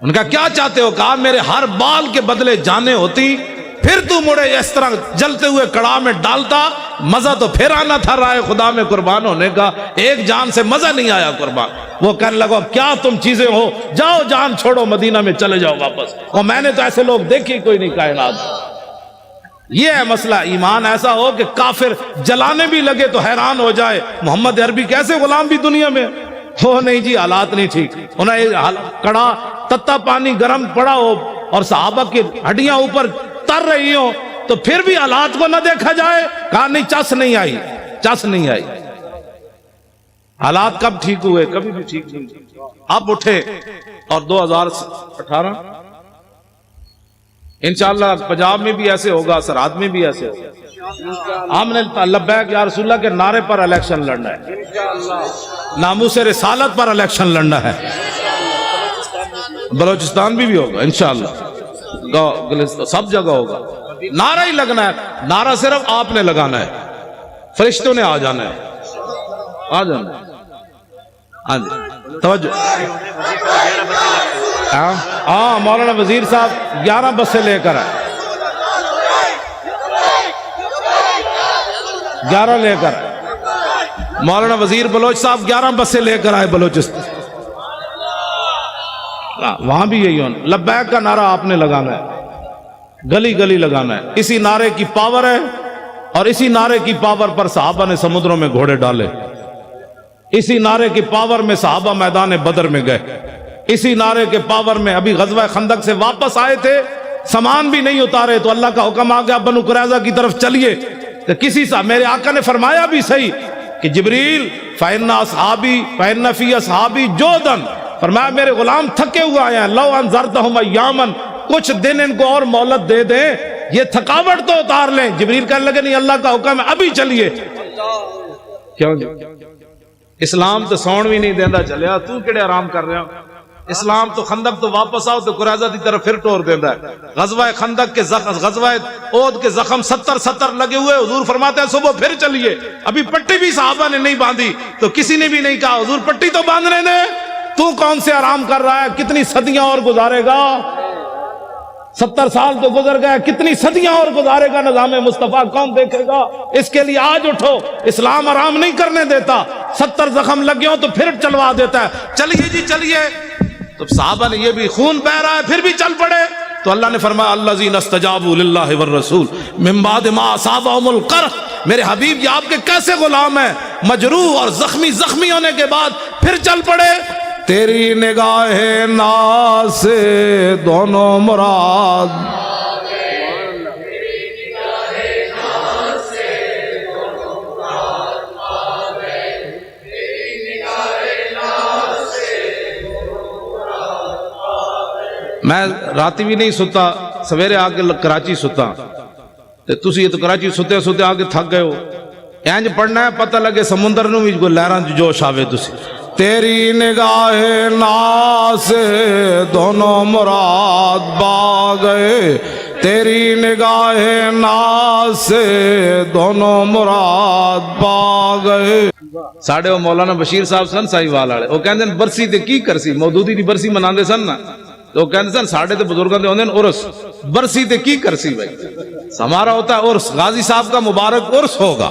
A: ان کا کیا چاہتے ہو؟ کہا میرے ہر بال کے بدلے جانیں ہوتی، پھر تو مڑے اس طرح جلتے ہوئے کڑاہ میں ڈالتا، مزہ تو پھر آنا تھا رائے خدا میں قربان ہونے کا، ایک جان سے مزہ نہیں آیا قربان. وہ کہنے لگا کیا تم چیزیں ہو، جاؤ جان چھوڑو مدینہ میں چلے جاؤ واپس. اور میں نے تو ایسے لوگ دیکھی کوئی نہیں کائنات. یہ ہے مسئلہ. ایمان ایسا ہو کہ کافر جلانے بھی لگے تو حیران ہو جائے محمد عربی کیسے غلام بھی دنیا میں ہو. نہیں جی حالات نہیں ٹھیک. انہیں کڑا تتا پانی گرم پڑا ہو اور صحابہ کی ہڈیاں اوپر تر رہی ہو تو پھر بھی حالات کو نہ دیکھا جائے. کہا نہیں چس نہیں آئی، چس نہیں آئی. حالات کب ٹھیک ہوئے؟ کبھی بھی ٹھیک نہیں. اب اٹھے اور 2018 انشاءاللہ پنجاب میں بھی ایسے ہوگا، سرحد میں بھی ایسے ہوگا. ہم نے لبیک یا رسول اللہ کے نعرے پر الیکشن لڑنا ہے، ناموس رسالت پر الیکشن لڑنا ہے. بلوچستان بھی ہوگا انشاءاللہ، سب جگہ ہوگا. نعرہ ہی لگنا ہے. نعرہ صرف آپ نے لگانا ہے، فرشتوں نے آ جانا ہے، آ جانا ہے. ہاں جی توجہ. ہاں مولانا وزیر صاحب 11 بسیں لے کر آئے، 11 لے کر آئے. مولانا وزیر بلوچ صاحب 11 بسیں لے کر آئے بلوچستان، وہاں بھی یہی ہونا، لبیک کا نعرہ آپ نے لگانا ہے، گلی گلی لگانا ہے، اسی نعرے کی پاور ہے، اور اسی نعرے کی پاور پر صحابہ نے سمندروں میں گھوڑے ڈالے، اسی نعرے کی پاور میں صحابہ میدان بدر میں گئے، اسی نعرے کے پاور میں ابھی غزوہ خندق سے واپس آئے تھے، سامان بھی نہیں اتارے تو اللہ کا حکم آ گیا بنو قریظہ کی طرف چلیے، تو کسی سے میرے آقا نے فرمایا بھی صحیح کہ جبریل فَإِنَّ أَصْحَابِي فَإِنَّ فِي أَصْحَابِي جُودًا، فرمایا میرے غلام تھکے ہوئے آئے ہیں، لَوْ أَنذَرْتَهُمْ أَيَّامًا، کچھ دن ان کو اور مہلت دے دیں، یہ تھکاوٹ تو اتار لیں۔ جبریل کہنے لگے نہیں، اللہ کا حکم ہے ابھی چلیے۔ کیوں جی اسلام تو سون بھی نہیں دینا چلیا، تو کیڑے آرام کر رہے ہو؟ اسلام تو خندق تو واپس آؤ تو قریظہ دی طرف پھر ٹور دینا ہے۔ غزوہ خندق کے غزوہ احد کے زخم 70 لگے ہوئے، حضور فرماتے ہیں صبح پھر چلیے، ابھی پٹی بھی صحابہ نے نہیں باندھی تو کسی نے بھی نہیں کہا حضور پٹی تو باندھنے دے، تو کون سے آرام کر رہا ہے؟ کتنی صدیاں اور گزارے گا؟ 70 سال تو گزر گئے، کتنی صدیاں اور گزارے گا؟ نظام مصطفیٰ کون دیکھے گا؟ اس کے لیے آج اٹھو، اسلام آرام نہیں کرنے دیتا، 70 زخم لگے ہوں تو پھر چلوا دیتا ہے، چلیے جی چلیے۔ تو صحابہ نے یہ بھی خون بہ رہا ہے پھر بھی چل پڑے، تو اللہ نے فرمایا الذین استجابوا للہ والرسول من بعد ما اصابہم القرح، میرے حبیب یہ آپ کے کیسے غلام ہیں، مجروح اور زخمی ہونے کے بعد پھر چل پڑے۔ تیری نگاہ ناز سے دونوں مراد، میں راتی بھی نہیں ستا، سویرے آ کے کراچی ستا، تسی یہ تو کراچی ستے ستے آ کے تھک گئے ہو، اینج پڑھنا ہے پتہ لگے سمندر نو بھی کوئی لہراں جوش آوے تسی۔ تیری نگاہ ناز سے دونوں مراد با گئے، تیری نگاہ ناز سے دونوں مراد با گئے۔ ساڑھے وہ مولانا بشیر صاحب سن سائی وال والے، وہ کہندے ہیں برسی تے کی کرسی، مودودی دی برسی مناندے سن نا، تو کہندے سن ساڑھے تے بزرگاں دے ہوندے ہیں عرس، برسی تے کی کرسی بھائی، ہمارا ہوتا ہے عرس، غازی صاحب کا مبارک عرس ہوگا،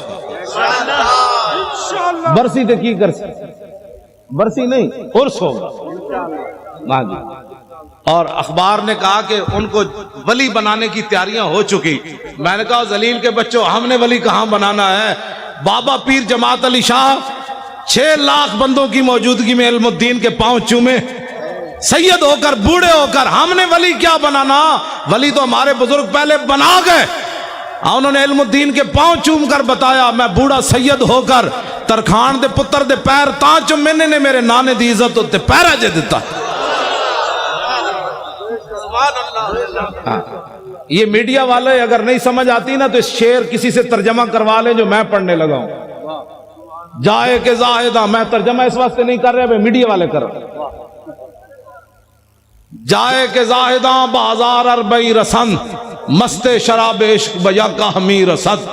A: برسی تے کی کرسی، برسی نہیں عرس ہوگا۔ ہاں جی، اور اخبار نے کہا کہ ان کو ولی بنانے کی تیاریاں ہو چکی، میں نے کہا ذلیل کے بچوں ہم نے ولی کہاں بنانا ہے، بابا پیر جماعت علی شاہ 6 لاکھ بندوں کی موجودگی میں علم الدین کے پاؤں چومے، سید ہو کر بوڑھے ہو کر، ہم نے ولی کیا بنانا، ولی تو ہمارے بزرگ پہلے بنا گئے، انہوں نے علم الدین کے پاؤں چوم کر بتایا میں بوڑھا سید ہو کر ترخان دے پتر دے پیر تاں چومنے نے میرے نانے دی عزت ہوتے پیرا جے دیتا۔ یہ میڈیا والے اگر نہیں سمجھ آتی نا تو اس شعر کسی سے ترجمہ کروا لیں جو میں پڑھنے لگا ہوں، جائے کہ زاہدہ، میں ترجمہ اس واسطے نہیں کر رہے، میڈیا والے کر رہے، جائے کہ زاہداں بازار اربعی رسن، مست شراب عشق بجا کا ہمی رسد۔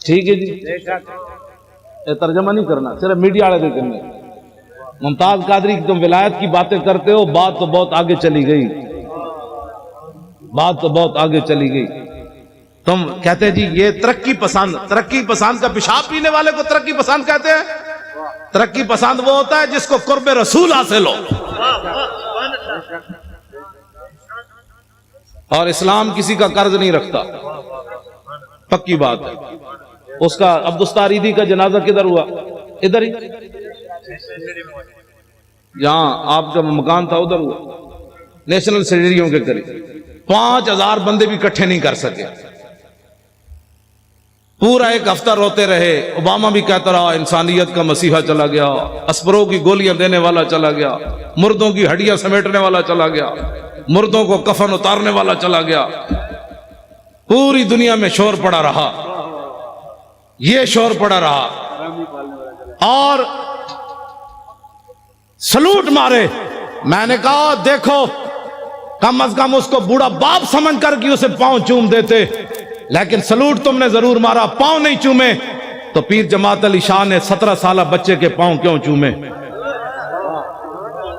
A: ٹھیک ہے جی، یہ ترجمہ نہیں کرنا، صرف میڈیا والے دے کرنے۔ ممتاز قادری کی تم ولایت کی باتیں کرتے ہو، بات تو بہت آگے چلی گئی، بات تو بہت آگے چلی گئی۔ تم کہتے جی یہ ترقی پسند کا پیشاب پینے والے کو ترقی پسند کہتے ہیں؟ ترقی پسند وہ ہوتا ہے جس کو قرب رسول حاصل ہو، اور اسلام کسی کا قرض نہیں رکھتا، پکی بات ہے۔ اس کا عبدالستاریدی کا جنازہ کدھر ہوا؟ ادھر ہی، جہاں آپ کا مکان تھا ادھر ہوا، نیشنل اسٹیڈیم کے قریب۔ 5000 بندے بھی اکٹھے نہیں کر سکے، پورا ایک ہفتہ روتے رہے۔ اوباما بھی کہتا رہا انسانیت کا مسیحا چلا گیا، اسپروں کی گولیاں دینے والا چلا گیا، مردوں کی ہڈیاں سمیٹنے والا چلا گیا، مردوں کو کفن اتارنے والا چلا گیا۔ پوری دنیا میں شور پڑا رہا، یہ شور پڑا رہا، اور سلوٹ مارے۔ میں نے کہا دیکھو کم از کم اس کو بوڑھا باپ سمجھ کر کہ اسے پاؤں چوم دیتے، لیکن سلوٹ تم نے ضرور مارا، پاؤں نہیں چومے۔ تو پیر جماعت علی شاہ نے 17 سالہ بچے کے پاؤں کیوں چومے؟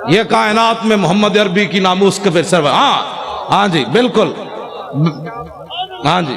A: یہ کائنات میں محمد عربی کی ناموس کے پھر سر، ہاں جی بالکل، ہاں جی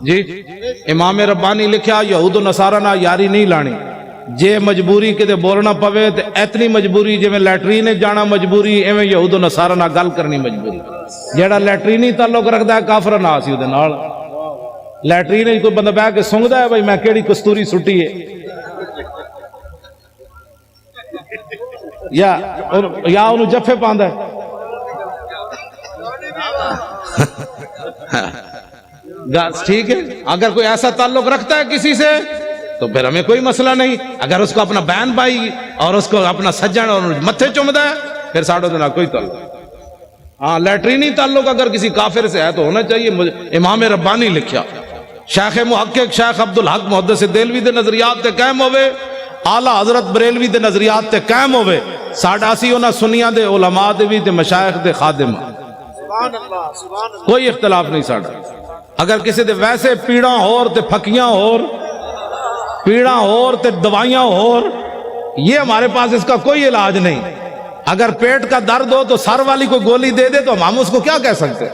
A: جی امام ربانی لکھیا یہود و نصارہ نہ یاری نہیں لانی جے مجبوری کدے بولنا پوے تے اتنی مجبوری جویں لیٹرین جانا مجبوری ایویں یہود و نصارہ نہ گل کرنی مجبوری جیڑا لیٹرینی تعلق رکھدا ہے کافر نہ سی اودے نال لیٹرین کوئی بندہ بیٹھ کے سونگدا ہے بھائی میں کیڑی کستوری سٹی ہے یا انہوں جفے پاندا ہے ٹھیک ہے اگر کوئی ایسا تعلق رکھتا ہے کسی سے تو پھر ہمیں کوئی مسئلہ نہیں اگر اس کو اپنا بہن بھائی اور اس کو اپنا سجن اور متھے چومدا ہے پھر ساڑھوں دن کوئی تعلق ہاں لیٹرینی تعلق اگر کسی کافر سے ہے تو ہونا چاہیے امام ربانی لکھیا شیخ محقق شیخ عبدالحق محدث دہلوی دے نظریات تے قائم ہوئے اعلی حضرت بریلوی دے نظریات تے قائم ہوئے ساڈا سی انہاں سنیاں دے علماء دے بھی تے مشائخ دے خادم کوئی اختلاف نہیں ساڈا اگر کسی دے ویسے پیڑاں ہور تے پھکیاں ہور پیڑاں ہور تے دوائیاں ہور یہ ہمارے پاس اس کا کوئی علاج نہیں اگر پیٹ کا درد ہو تو سر والی کو گولی دے دے تو ہم اس کو کیا کہہ سکتے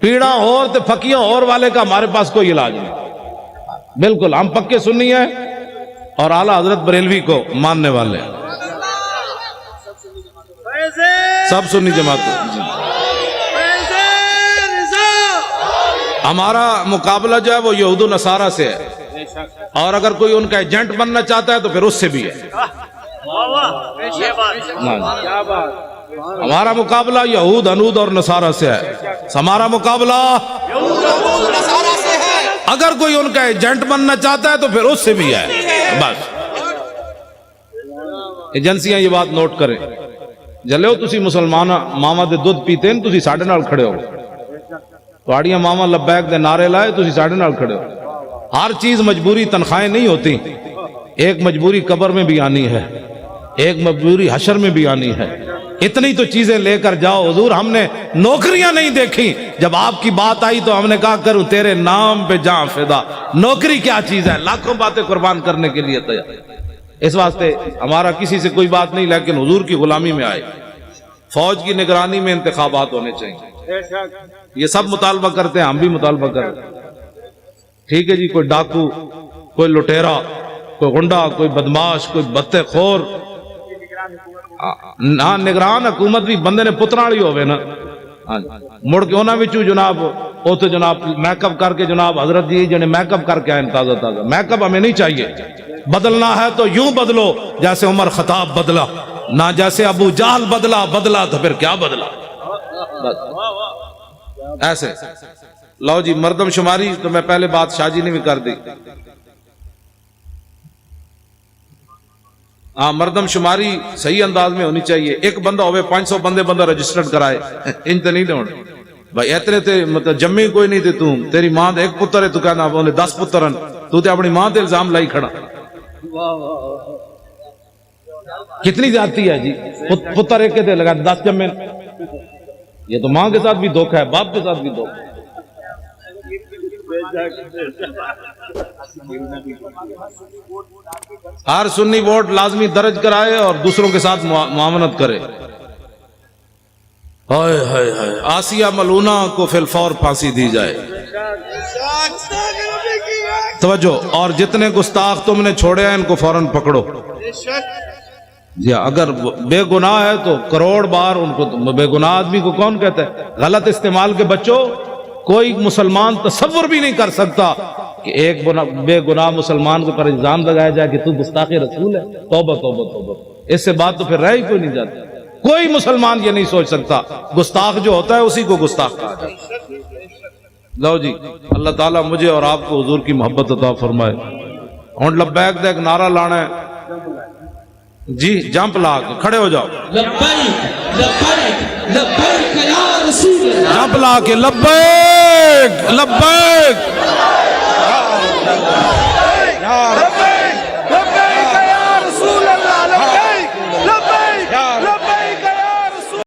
A: پیڑاں ہور تے پھکیاں ہور والے کا ہمارے پاس کوئی علاج نہیں بالکل ہم پکے سنی ہیں اور اعلیٰ حضرت بریلوی کو ماننے والے ہیں سب سنی جماعت ہمارا مقابلہ جو ہے وہ یہود و نصارہ سے ہے اور اگر کوئی ان کا ایجنٹ بننا چاہتا ہے تو پھر اس سے بھی ہے ہمارا مقابلہ یہود انود اور نصارہ سے ہے ہمارا مقابلہ اگر کوئی ان کا ایجنٹ بننا چاہتا ہے تو پھر اس سے بھی ہے بس ایجنسیاں یہ بات نوٹ کریں جلو تسی مسلمان ماما دے دودھ پیتے ہیں تسی ساڑھے نال کھڑے ہو تواڑیاں ماما لبیک دے نعرے لائے تسی ساڑھے نال کھڑے ہو ہر چیز مجبوری تنخواہیں نہیں ہوتی ایک مجبوری قبر میں بھی آنی ہے ایک مجبوری حشر میں بھی آنی ہے اتنی تو چیزیں لے کر جاؤ حضور ہم نے نوکریاں نہیں دیکھی جب آپ کی بات آئی تو ہم نے کہا کروں تیرے نام پہ جاں فدا نوکری کیا چیز ہے لاکھوں باتیں قربان کرنے کے لیے تیار اس واسطے ہمارا کسی سے کوئی بات نہیں لیکن حضور کی غلامی میں آئے فوج کی نگرانی میں انتخابات ہونے چاہیے یہ سب مطالبہ کرتے ہیں ہم بھی مطالبہ کرتے ہیں ٹھیک ہے جی کوئی ڈاکو کوئی لٹیرا کوئی غنڈا کوئی بدماش کوئی بتے خور نہ نگران حکومت بھی بندے نے پترا والی ہوئے نا مڑ کے انہاں وچوں جناب او تو جناب میک اپ کر کے جناب حضرت جی جنے میک اپ کر کے آئے تازہ تازہ میک اپ ہمیں نہیں چاہیے بدلنا ہے تو یوں بدلو جیسے عمر خطاب بدلا نہ جیسے ابو جہل بدلا تو پھر کیا بدلا ایسے لو جی مردم شماری تو میں پہلے بات شاہ جی نے بھی کر دی ہاں مردم شماری صحیح انداز میں ہونی چاہیے ایک بندہ ہوئے 500 بندہ رجسٹرڈ کرائے ان تے نہیں ہونے بھائی اتنے تے مطلب جمی کوئی نہیں تے تم تیری ماں دے ایک پتر ہے تو کہنا بولے 10 پتر ہیں تو تے اپنی ماں تے الزام لائی کھڑا کتنی زیادتی ہے جی پتر ایک کے تے لگا 10 جمے یہ تو ماں کے ساتھ بھی دھوکہ ہے باپ کے ساتھ بھی دھوکہ ہے ہر سنی ووٹ لازمی درج کرائے اور دوسروں کے ساتھ معاونت کرے آسیہ ملونہ کو فی الفور پھانسی دی جائے توجہ اور جتنے گستاخ تم نے چھوڑے ہیں ان کو فوراً پکڑو جی اگر بے گناہ ہے تو کروڑ بار ان کو بے گناہ آدمی کو کون کہتا ہے غلط استعمال کے بچوں کوئی مسلمان تصور بھی نہیں کر سکتا کہ ایک بے گناہ مسلمان کو پر الزام لگایا جائے کہ تو گستاخ رسول ہے توبہ توبہ توبہ اس سے بات تو پھر رہ ہی کوئی نہیں جاتا کوئی مسلمان یہ نہیں سوچ سکتا گستاخ جو ہوتا ہے اسی کو گستاخ کہا جاتا ہے لو جی اللہ تعالیٰ مجھے اور آپ کو حضور کی محبت عطا فرمائے اور لبیک دے ایک نعرہ لانا ہے جی جمپ لا کے کھڑے ہو جاؤ
B: لبیک لبیک لبیک یا رسول اللہ
A: جمپ لا کے لبیک لبیک